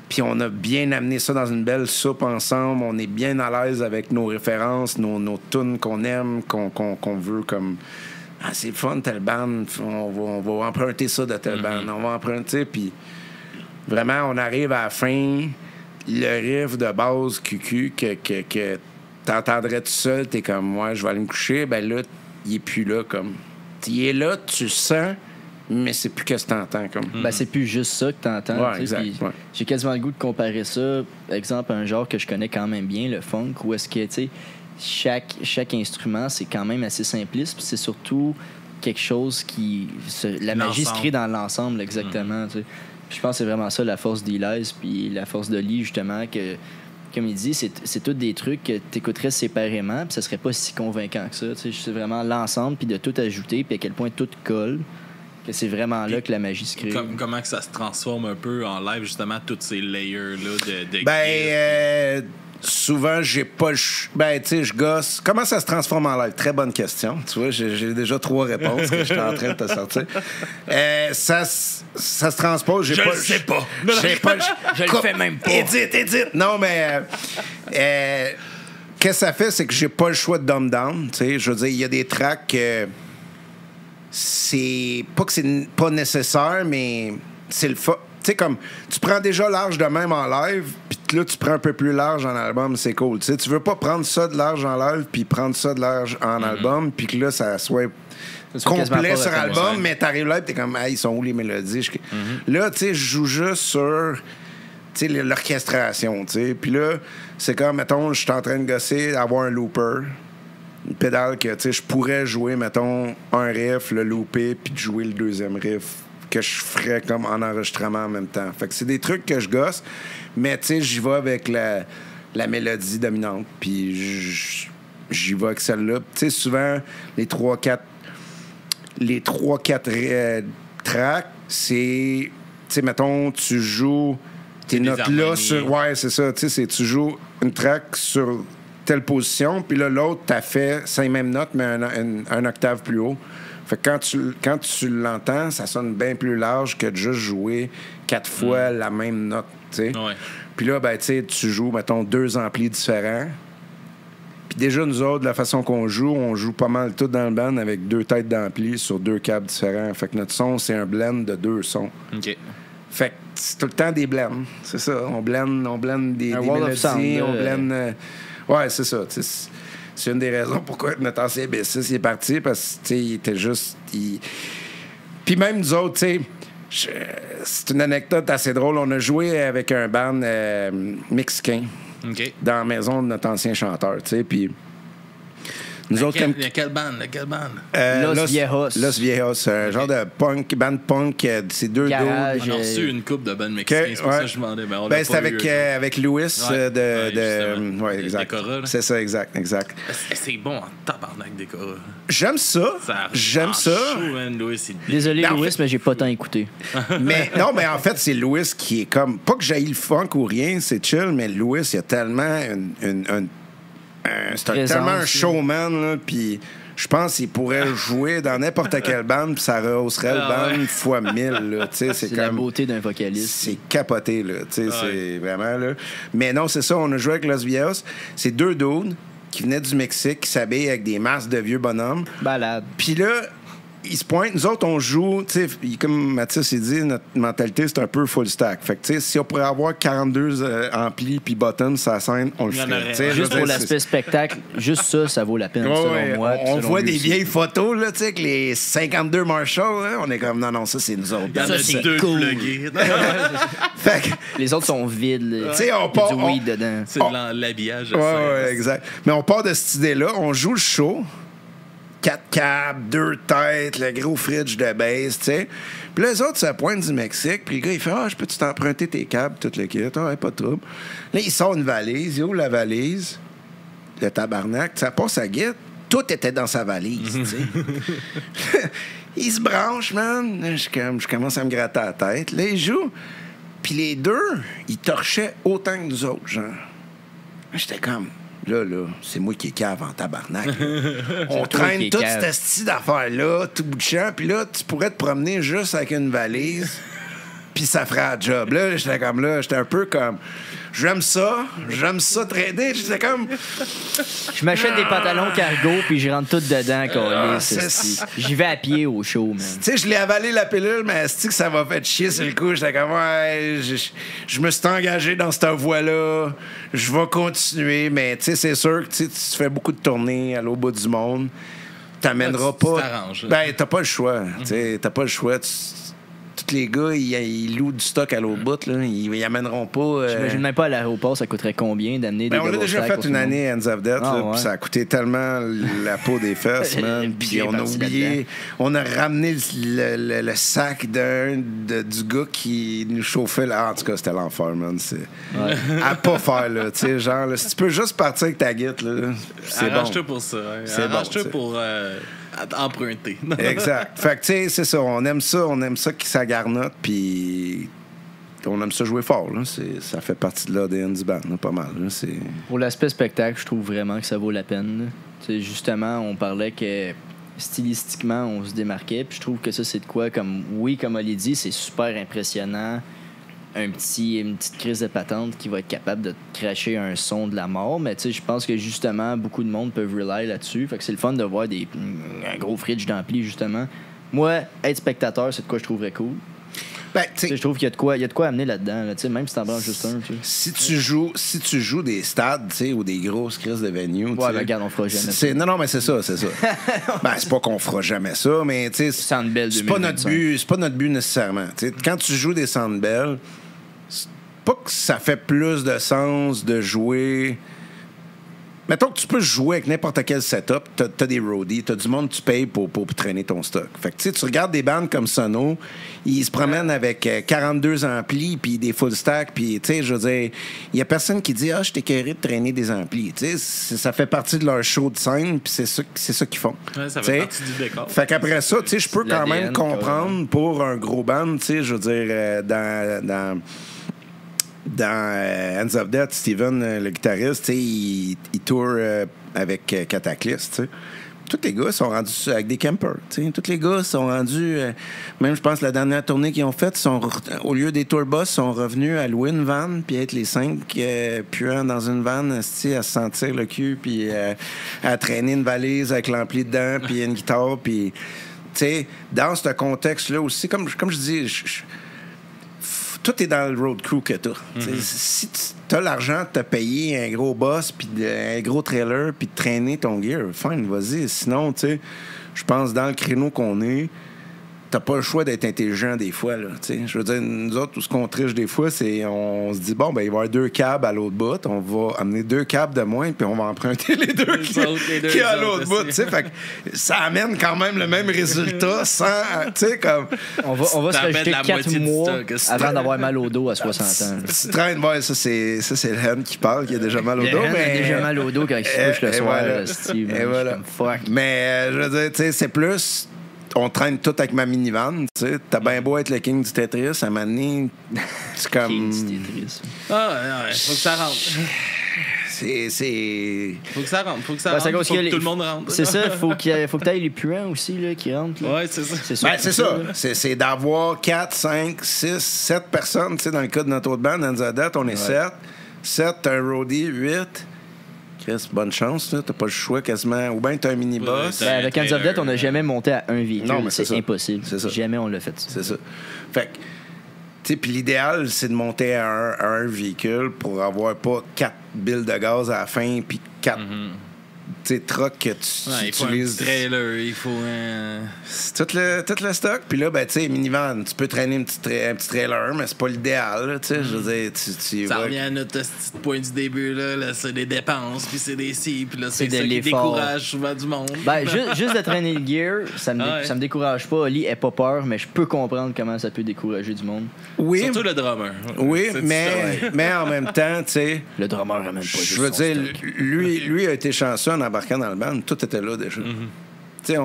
Puis on a bien amené ça dans une belle soupe ensemble. On est bien à l'aise avec nos références, nos tunes qu'on aime, qu'on veut comme... Ah, c'est fun, telle bande. On va emprunter ça de telle bande. On va emprunter, puis vraiment, on arrive à la fin... Le riff de base QQ que t'entendrais tout seul, t'es comme, moi, je vais aller me coucher, ben là, il est plus là, comme. Il est là, tu le sens, mais c'est plus que ce que t'entends, comme. Ben, c'est plus juste ça que t'entends. Ouais, exact. Ouais. J'ai quasiment le goût de comparer ça, exemple, à un genre que je connais quand même bien, le funk, où est-ce que, tu sais, chaque instrument, c'est quand même assez simpliste, puis c'est surtout quelque chose qui... La magie se crée dans l'ensemble, exactement, tu sais. Je pense que c'est vraiment ça, la force d'Elias, puis la force de Lee, justement, que, comme il dit, c'est tous des trucs que tu écouterais séparément, puis ça serait pas si convaincant que ça. C'est vraiment l'ensemble, puis de tout ajouter, puis à quel point tout colle, que c'est vraiment là que la magie se crée. Comment que ça se transforme un peu en live, justement, tous ces layers-là de Souvent, j'ai pas le ben, tu sais, je gosse. Comment ça se transforme en live? Très bonne question. Tu vois, j'ai déjà 3 réponses que j'étais en train de te sortir. Ça se transpose. Je le sais pas. Je le fais même pas. Édite. Non, mais... qu'est-ce que ça fait? C'est que j'ai pas le choix de dumb down. Tu sais, je veux dire, il y a des tracks que c'est... Pas que c'est pas nécessaire, mais c'est le Tu sais, comme, tu prends déjà large de même en live, puis là, tu prends un peu plus large en album, c'est cool. Tu sais, tu veux pas prendre ça de large en live, puis prendre ça de large en album, puis que là, ça soit complet sur album, mais t'arrives là, puis t'es comme, hey, ils sont où les mélodies? Là, tu sais, je joue juste sur, tu sais, l'orchestration, tu sais. Puis là, c'est comme, mettons, je suis en train de gosser, avoir un looper, une pédale que, tu sais, je pourrais jouer, mettons, un riff, le looper, puis de jouer le deuxième riff que je ferais comme en enregistrement en même temps. Fait que c'est des trucs que je gosse, mais tu sais, j'y vais avec la mélodie dominante, puis j'y vais avec celle-là. Tu sais, souvent, les 3-4 tracks, c'est... Tu sais, mettons, tu joues tes notes là sur... Ouais, c'est ça. Tu sais, tu joues une track sur telle position, puis là, l'autre, t'as fait 5 mêmes notes, mais un octave plus haut. Fait que quand tu l'entends, ça sonne bien plus large que de juste jouer 4 fois la même note, tu sais. Ouais. Puis là, ben, tu sais, tu joues, mettons, 2 amplis différents. Puis déjà, nous autres, de la façon qu'on joue, on joue pas mal tout dans le band avec 2 têtes d'ampli sur 2 câbles différents. Fait que notre son, c'est un blend de 2 sons. OK. Fait que c'est tout le temps des blends. C'est ça. On blend des mélodies, sound, on blend... ouais, c'est ça. C'est une des raisons pourquoi notre ancien B6 est parti, parce que il était juste... Puis même nous autres, tu sais, c'est une anecdote assez drôle. On a joué avec un band mexicain dans la maison de notre ancien chanteur, tu sais, puis... Nous autres, quelle bande? Los Viejos. Los Viejos, un genre de band punk, c'est 2 Garage, On a reçu une coupe de bandes mexicaines, c'est pour ça que je demandais. Ben, c'était avec Louis de exact. Décora, c'est ça, exact. C'est bon en tabarnak, Décora. J'aime ça. J'aime ça. Désolé, Ben, Louis, mais j'ai pas tant écouté. mais en fait, c'est Louis qui est comme... Pas que j'aille le funk ou rien, c'est chill, mais Louis, il y a tellement c'est tellement un showman, là, puis je pense qu'il pourrait jouer dans n'importe quelle bande, puis ça rehausserait le band fois 1000, là, tu sais, c'est comme... la beauté d'un vocaliste. C'est capoté, là, tu sais, c'est vraiment, là... Mais non, c'est ça, on a joué avec Los Viejos, c'est 2 dudes qui venaient du Mexique, qui s'habillent avec des masques de vieux bonhommes. Balade. Puis là, ils se pointent. Nous autres, on joue, tu sais, comme Mathis a dit, notre mentalité, c'est un peu full stack. Fait que, tu sais, si on pourrait avoir 42 amplis puis buttons sur la scène, on le ferait. Juste pour l'aspect spectacle, juste ça vaut la peine, selon moi. On voit des vieilles photos, là, tu sais, avec les 52 Marshall, hein, on est comme, non, ça, c'est nous autres. Ça, c'est cool. Fait que, les autres sont vides. Tu sais, on part... du weed dedans. C'est de l'habillage. Ouais, exact. Mais on part de cette idée-là, on joue le show... 4 câbles, 2 têtes, le gros fridge de base, tu sais. Puis les autres se pointent du Mexique, puis le gars, il fait « Ah, je peux-tu t'emprunter tes câbles, tout le kit? Ah, pas de trouble. » Là, il sort une valise, il ouvre la valise, le tabarnak, ça passe à guide, tout était dans sa valise, tu sais. Il se branche, man. Je commence à me gratter la tête. Là, il joue, puis les deux, ils torchaient autant que nous autres, genre. J'étais comme... Là, c'est moi qui est cave en tabarnak. On traîne toute cette style d'affaires-là, tout bout de champ, puis là, tu pourrais te promener juste avec une valise, puis ça ferait un job. Là, j'étais un peu comme... J'aime ça trader. J'étais comme... Je m'achète des pantalons cargo, puis je rentre tout dedans, j'y vais à pied au show, man. Tu sais, je l'ai avalé la pilule, mais c'est que ça m'a fait chier sur le coup. J'étais comme, ouais, je me suis engagé dans cette voie-là. Je vais continuer, mais tu sais, c'est sûr que tu fais beaucoup de tournées à l'autre bout du monde. T'amèneras pas... Tu t'arranges. Ben, t'as pas le choix. T'as pas le choix. Tous les gars, ils louent du stock à l'autre bout. Là. Ils amèneront pas... J'imagine même pas à l'aéroport, ça coûterait combien d'amener des on a déjà fait une année Hands of Death, puis ça a coûté tellement la peau des fesses, man. Puis on a oublié... On a ramené le sac du gars qui nous chauffait. Là. En tout cas, c'était l'enfer, man. À pas faire, là. Tu sais, genre, là, si tu peux juste partir avec ta guite, là, c'est bon. Arrange-toi pour ça. Arrange-toi pour... emprunter. Exact. Fait que, tu sais, c'est ça. On aime ça que ça garnotte, puis on aime ça jouer fort. Là. Ça fait partie de l'ADN du band, là, pas mal. Là. Pour l'aspect spectacle, je trouve vraiment que ça vaut la peine. Justement, on parlait que stylistiquement, on se démarquait. Puis je trouve que ça, c'est de quoi, comme Oli dit, c'est super impressionnant. Une petite crise de patente qui va être capable de cracher un son de la mort. Mais je pense que justement, beaucoup de monde peuvent rely là-dessus. Fait que c'est le fun de voir un gros fridge d'ampli, justement. Moi, être spectateur, c'est de quoi je trouverais cool. Ben, je trouve qu'il y a de quoi amener là-dedans, là, même si t'en branches juste un. Si tu joues des stades ou des grosses crises de venue. Ouais, ben, regarde, on fera jamais ça. Non, mais c'est ça. Ben, c'est pas qu'on fera jamais ça, mais c'est pas notre but. C'est pas notre but nécessairement. T'sais, quand tu joues des Sandbell, c'est pas que ça fait plus de sens de jouer. Mettons que tu peux jouer avec n'importe quel setup. T'as des roadies, t'as du monde que tu payes pour traîner ton stock. Fait que tu regardes des bandes comme Sono, ils se promènent avec 42 amplis puis des full stack, puis je veux dire, il y a personne qui dit « Ah, je t'ai écœuré de traîner des amplis. » Ça fait partie de leur show de scène, puis c'est ça qu'ils font. Ouais, ça fait partie du décor. Fait qu'après ça, je peux quand même comprendre pour un gros band, je veux dire, dans Hands of Death, Steven, le guitariste, il tourne avec Cataclysm. Tous les gars sont rendus avec des campers. Tous les gars sont rendus... même, je pense, la dernière tournée qu'ils ont faite, au lieu des tour bus, sont revenus à louer une vanne puis être les 5 puants dans une vanne, à se sentir le cul puis à traîner une valise avec l'ampli dedans puis une guitare. Puis, dans ce contexte-là aussi, comme je dis... tout est dans le road crew que t'as. Si tu as l'argent de te payer un gros boss, puis un gros trailer, puis de traîner ton gear, fine, vas-y. Sinon, je pense dans le créneau qu'on est, t'as pas le choix d'être intelligent des fois. Là, je veux dire, nous autres, tout ce qu'on triche des fois, c'est on se dit, bon, ben il va y avoir 2 câbles à l'autre bout, on va amener 2 câbles de moins, puis on va emprunter les deux qui est à l'autre bout. Fait que ça amène quand même le même résultat sans, comme... On va se rajouter 4 mois avant d'avoir mal au dos à 60 ans. Tu traînes, ouais, ça c'est le Hen qui parle, qui a déjà mal au dos. Il a déjà mal au dos quand il se couche le soir. Et voilà. Mais, je veux dire, c'est plus... On traîne tout avec ma minivan, tu sais. T'as bien beau être le king du Tetris, à un moment donné, c'est comme... King du Tetris. Ah, ouais, faut que ça rentre. Faut que ça rentre, faut que tout le monde rentre. C'est ça, faut que t'ailles les puants aussi, là, qui rentrent. Là. Ouais, c'est ça. C'est ça. C'est d'avoir 4, 5, 6, 7 personnes, tu sais, dans le cas de notre autre band, Anzadat, on est 7. 7, un roadie, 8... bonne chance, là. T'as pas le choix quasiment. Ou bien t'as un mini-boss. Avec Hands of Death, on n'a jamais monté à un véhicule. Non, mais c'est impossible. C'est ça. Jamais on l'a fait. C'est ça. Fait que, tu sais, puis l'idéal, c'est de monter à un véhicule pour avoir pas 4 billes de gaz à la fin, puis 4 trucks que tu il faut utilises. Un trailer, il faut tout le stock. Puis là, ben, tu sais, minivan, tu peux traîner un petit trailer, mais c'est pas l'idéal. Tu sais, je veux dire, ça revient à notre petit point du début, là, c'est des dépenses, puis c'est des puis là, c'est ça qui l'effort. décourage souvent du monde. Ben, juste de traîner le gear, ça me décourage pas. Oli n'a pas peur, mais je peux comprendre comment ça peut décourager du monde. Oui. Surtout le drummer. Oui, mais en même temps, tu sais... Le drummer ramène pas je veux dire, lui a été chanceux en embarquant dans le band. Tout était là déjà. Tu sais,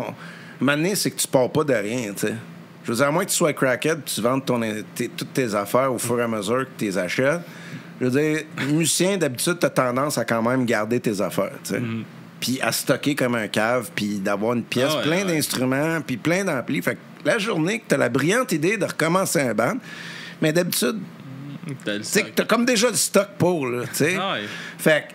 maintenant, c'est que tu pars pas de rien, tu sais. Je veux dire, à moins que tu sois crackhead, tu vendes toutes tes affaires au fur et à mesure que tu les achètes. Je veux dire, musicien, d'habitude, tu as tendance à quand même garder tes affaires, tu sais. Puis à stocker comme un cave, puis d'avoir une pièce plein d'instruments, puis plein d'amplis. Fait que la journée que tu as la brillante idée de recommencer un band, mais d'habitude, t'as comme déjà du stock pour, là, tu sais. Fait que,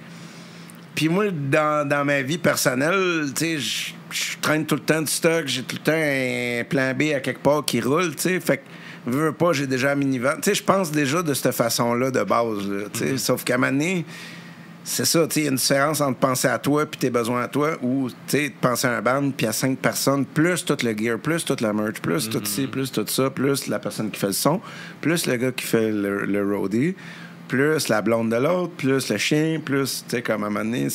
puis moi, dans ma vie personnelle, tu sais, je traîne tout le temps du stock, j'ai tout le temps un plan B à quelque part qui roule, tu sais. Fait que, veux pas, j'ai déjà un minivan. Tu sais, je pense déjà de cette façon-là de base, là, tu sais. Sauf qu'à un moment donné, c'est ça, tu sais, il y a une différence entre penser à toi puis tes besoins à toi ou, tu sais, penser à un band puis à 5 personnes, plus tout le gear, plus toute la merch, plus tout ci, plus tout ça, plus la personne qui fait le son, plus le gars qui fait le roadie, plus la blonde de l'autre, plus le chien, plus, tu sais, comme à un moment donné,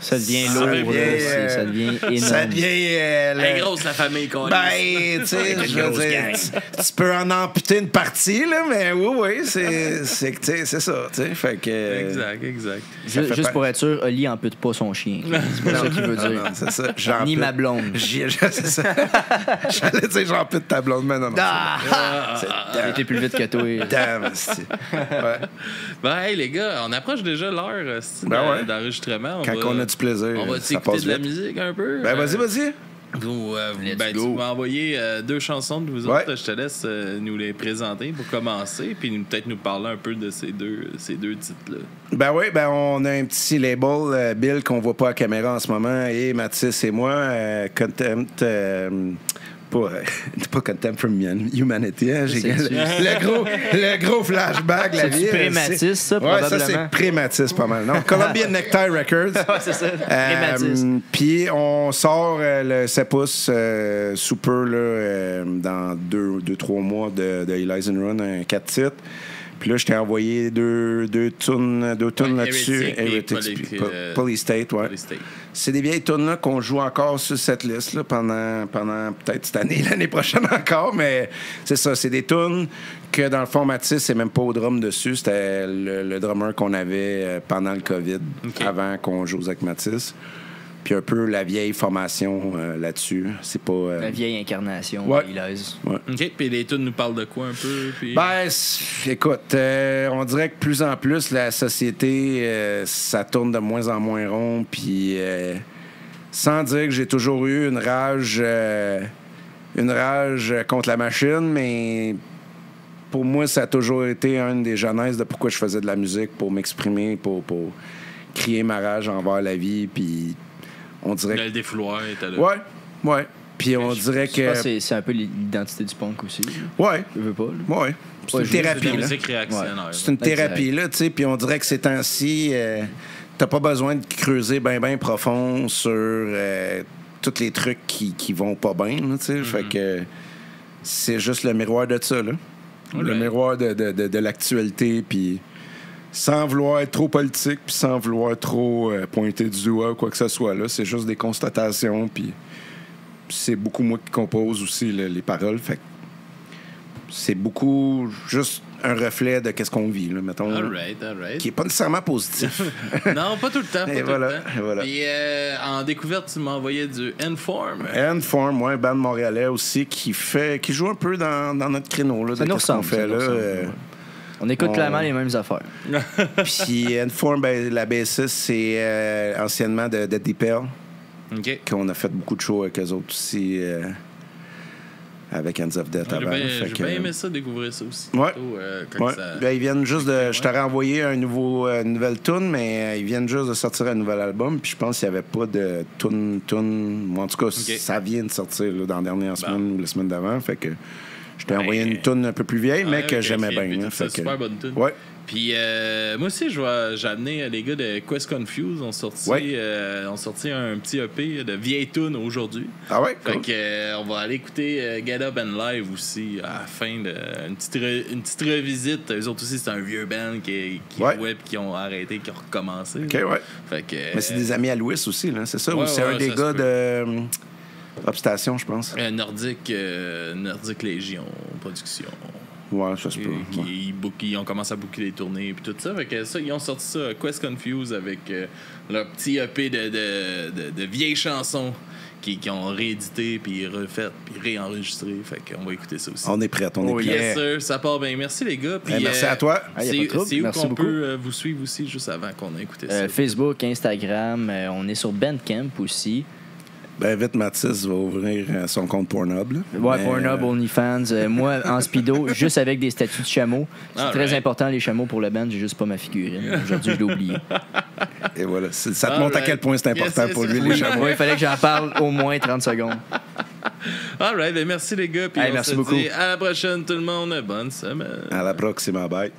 Ça devient Ça lourd, devient, là, ça devient énorme. Ça devient... Elle est grosse, la famille, quoi. Ben, tu sais, je veux dire, tu peux en amputer une partie, là, mais oui, c'est ça, tu sais, fait que... Exact. Juste pour être sûr, Oli ampute pas son chien. C'est pas ça qu'il veut dire. Non, c'est ça. Ni ma blonde. C'est ça. J'allais dire j'ampute ta blonde, mais non. Elle était plus vite que toi. Damn, c'est... Ouais. Ben, hey, les gars, on approche déjà l'heure Ben d'enregistrement. Quand on a du plaisir, on va ça écouter passe de la vite. musique un peu. Ben, vas-y. Tu go. m'as envoyé 2 chansons de vous Ouais. autres. Je te laisse nous les présenter pour commencer, puis peut-être nous parler un peu de ces deux titres-là. Ben oui, on a un petit label, Bill, qu'on voit pas à caméra en ce moment, et Mathis et moi, Contempt... pas Contempt from Humanity, hein, j'ai le gros flashback, la vie. C'est pré-Matisse, ça, probablement. Ouais, ça, c'est pré-Matisse, pas mal. Non, Colombian Necktie Records. Ouais, c'est ça. Pré-Matisse. Puis on sort le 7 pouces sous peu, là, dans 2-3 mois de Eliza Run, un 4 titres. Puis là, je t'ai envoyé deux tunes là-dessus. Heretic et Polystate, ouais. Polystate. C'est des vieilles tunes là qu'on joue encore sur cette liste là, pendant peut-être cette année, l'année prochaine encore, mais c'est ça, c'est des tunes que dans le fond, Mathis, c'est même pas au drum dessus, c'était le drummer qu'on avait pendant le COVID, avant qu'on joue avec Mathis. Puis un peu la vieille formation là-dessus. C'est pas... La vieille incarnation Ouais. d'Eliza. Ouais. OK, puis les tunes nous parlent de quoi un peu? Puis... Ben, écoute, on dirait que plus en plus, la société, ça tourne de moins en moins rond, puis sans dire que j'ai toujours eu une rage contre la machine, mais pour moi, ça a toujours été une des genèses de pourquoi je faisais de la musique, pour m'exprimer, pour crier ma rage envers la vie, puis on dirait Le défouloir était là. Ouais. Puis on dirait Je pense que... que c'est un peu l'identité du punk aussi. Ouais. Je veux pas. Là. Ouais. C'est Ouais, une je veux thérapie, C'est de la là. musique réactionnaire. C'est une thérapie, là, tu sais. Puis on dirait que ces temps-ci, t'as pas besoin de creuser bien profond sur tous les trucs qui vont pas bien, tu sais. Fait que c'est juste le miroir de ça, là. Le miroir de l'actualité, puis sans vouloir être trop politique, puis sans vouloir trop pointer du doigt ou quoi que ce soit, là. C'est juste des constatations, puis c'est beaucoup moi qui compose aussi les paroles, fait que c'est beaucoup juste un reflet de qu'est-ce qu'on vit, là, mettons. All right. Qui est pas nécessairement positif. Non, pas tout le temps. Et voilà. Puis en découverte, tu m'as envoyé du N-Form. N-Form, ouais, band montréalais aussi, qui joue un peu dans notre créneau, là, Ça de nous ce qu'on ressemble, fait, ça nous là. ressemble. On écoute clairement les mêmes affaires. Puis N-Form, ben, la bassiste, c'est anciennement de Deep Pearl, OK. qu'on a fait beaucoup de shows avec eux autres aussi, avec Hands of Death avant. J'ai bien aimé ça, découvrir ça aussi. Ouais. Plutôt, quand Ouais. ça... Ben, ils viennent juste de. Je t'aurais envoyé une nouvelle tune, mais ils viennent juste de sortir un nouvel album. Puis je pense qu'il n'y avait pas de tune. En tout cas, ça vient de sortir là, dans la dernière semaine ou la semaine d'avant. Fait que je t'ai envoyé une tune un peu plus vieille, mais que j'aimais bien. Hein, c'est une super bonne tune. Ouais. Puis moi aussi, j'ai amené les gars de Quest Confused. Ont sorti un petit EP de vieille tune aujourd'hui. Ah ouais? Fait Cool. que on va aller écouter Get Up and Live aussi à la fin de une petite revisite. Eux autres aussi, c'est un vieux band qui jouait puis qui ont arrêté, qui ont recommencé. OK, ouais. Fait que, Mais c'est des amis à Louis aussi, là, c'est ça? Ouais, Ou c'est ouais, un des ça gars se peut. de Upstation, je pense. Nordic Légion Production. Ouais, ça se peut. Ouais. Ils ont commencé à booker les tournées et tout ça. Fait que ça, ils ont sorti ça, Quest Confused, avec leur petit EP de vieilles chansons qui ont réédité, puis refaites, puis réenregistré. Fait qu'on va écouter ça aussi. On est prêts, on est prêts. Yes, sir, ça part bien. Merci, les gars. Puis, Merci à toi. Ah, y a pas de trouble. C'est où Merci qu'on beaucoup. peut vous suivre aussi, juste avant qu'on ait écouté ça? Facebook, Instagram, on est sur Bandcamp aussi. Ben vite, Mathis va ouvrir son compte Pornhub. Là. Ouais, Mais, Pornhub, OnlyFans. Moi, en speedo, juste avec des statues de chameaux. C'est All très right. important, les chameaux, pour le band. J'ai juste pas ma figurine. Aujourd'hui, je l'ai oublié. Et voilà. Ça te All montre à right. quel point c'est important Yes, pour yes, lui, yes. les chameaux. Oui, il fallait que j'en parle au moins 30 secondes. All right, ben merci, les gars. Puis Hey, on merci se beaucoup. dit à la prochaine, tout le monde. Bonne semaine. À la prochaine. Bye.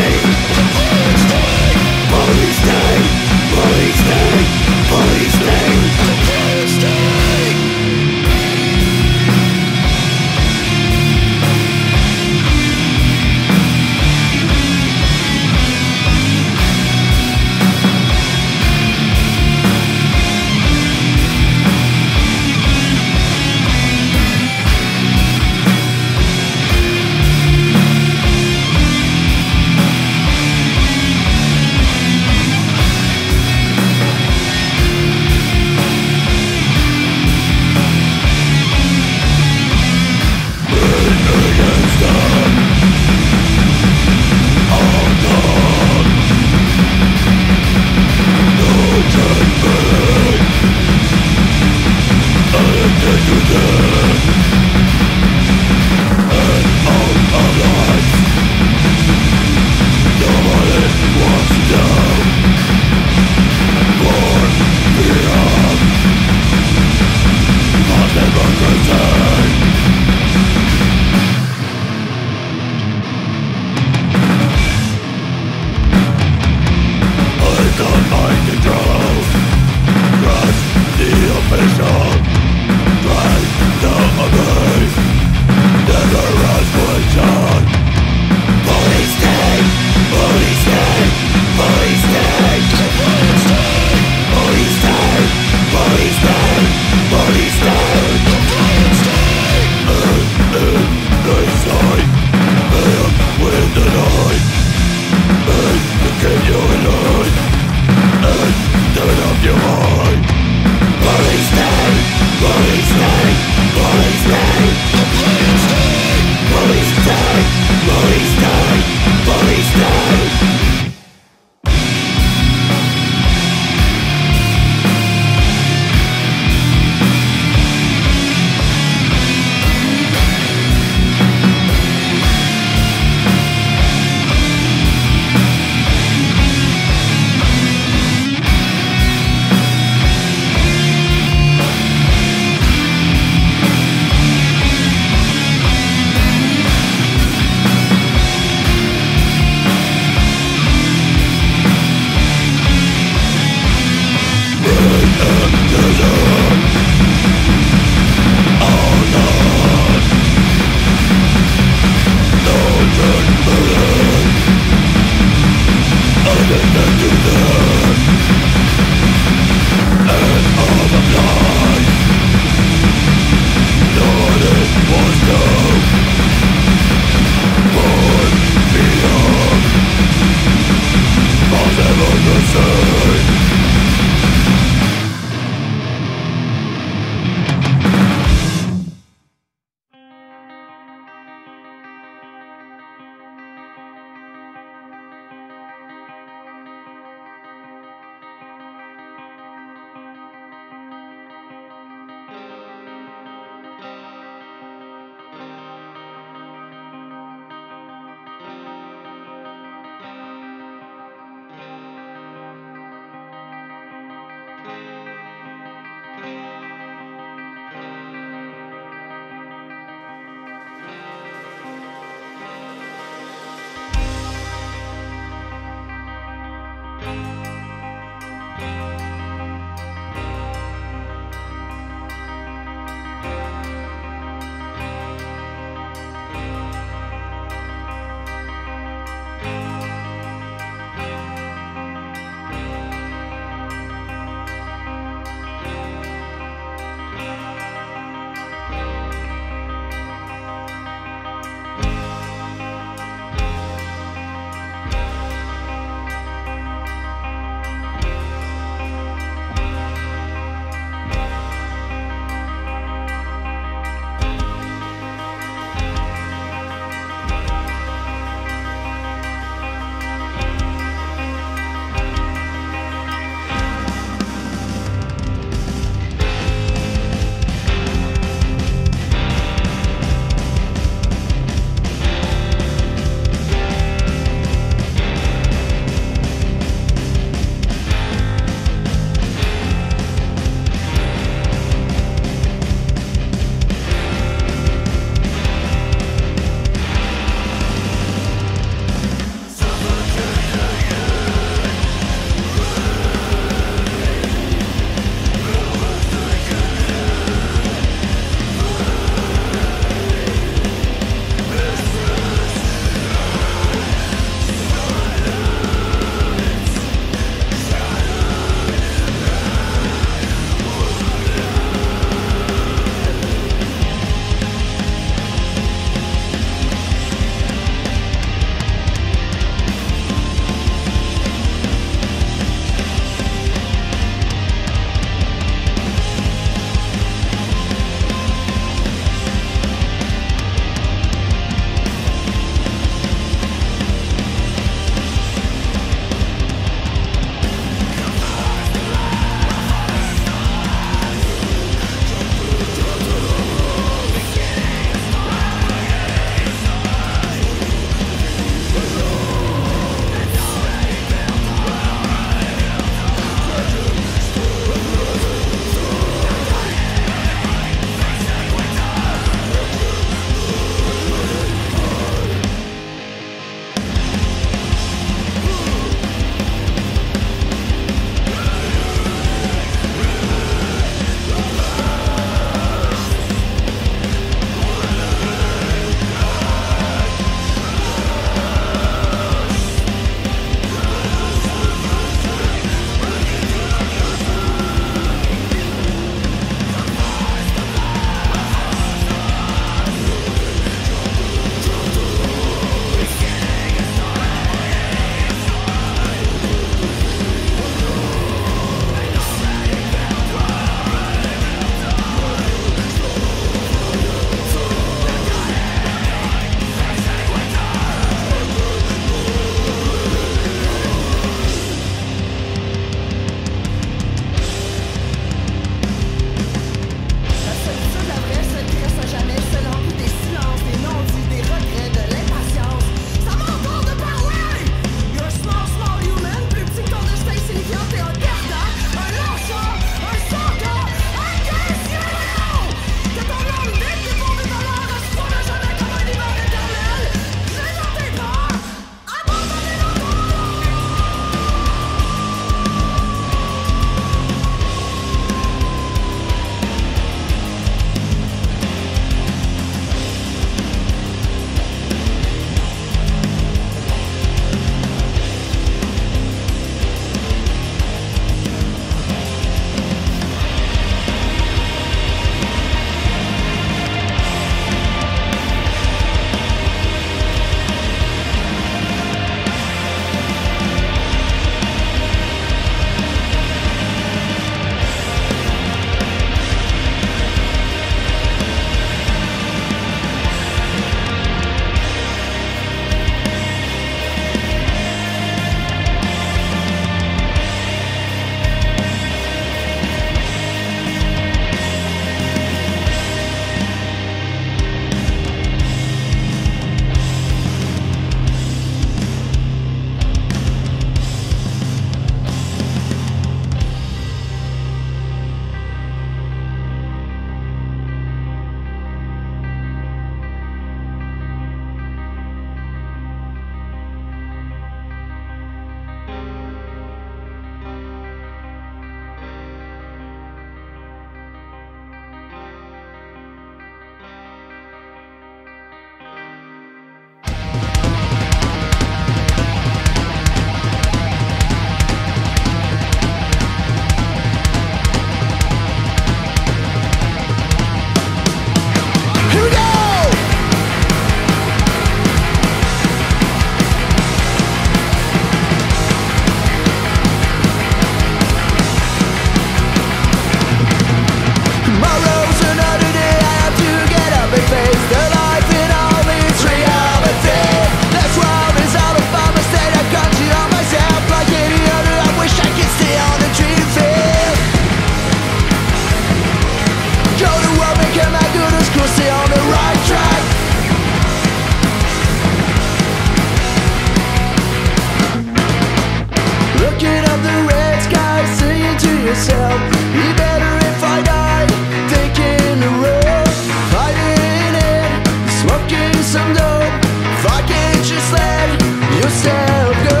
myself. Be better if I die, taking the road, fighting it, smoking some dope. If I can't just let yourself go,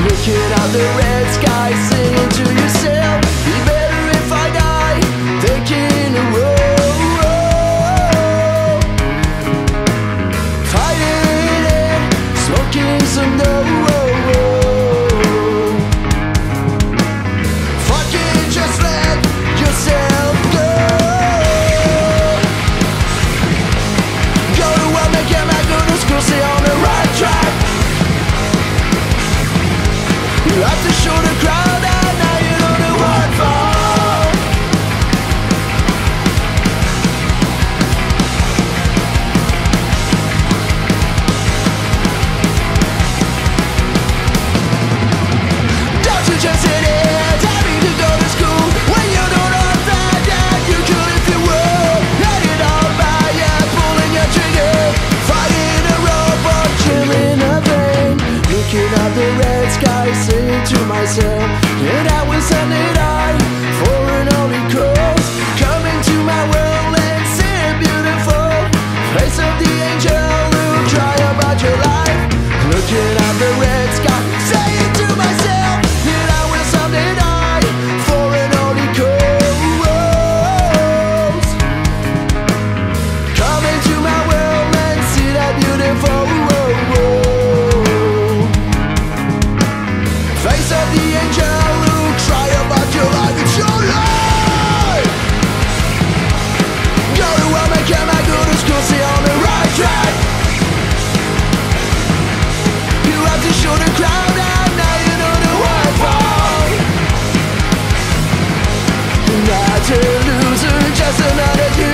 looking out the red sky, singing to yourself. Be better if I die, taking the road, fighting it, smoking some dope. Stay on the right track. You have to show the crowd that now you know the word for. Don't you just sit here having to go to school when you don't understand that you could if you were. Headed all by you, pulling your trigger, fighting chilling a vein, looking at the red sky, saying to myself, yeah, that was something for an holy cause. Coming to my world and seeing beautiful face of the angel who cry about your life. Looking at the red sky, saying to myself, yeah, that was something for an holy cause. Coming to my world and see that beautiful face of the angel who cry about your life. It's your life. Go to work, make him go to school, stay on the right track. You have to show the crowd out, now you know the word for. Not a loser, just another dude.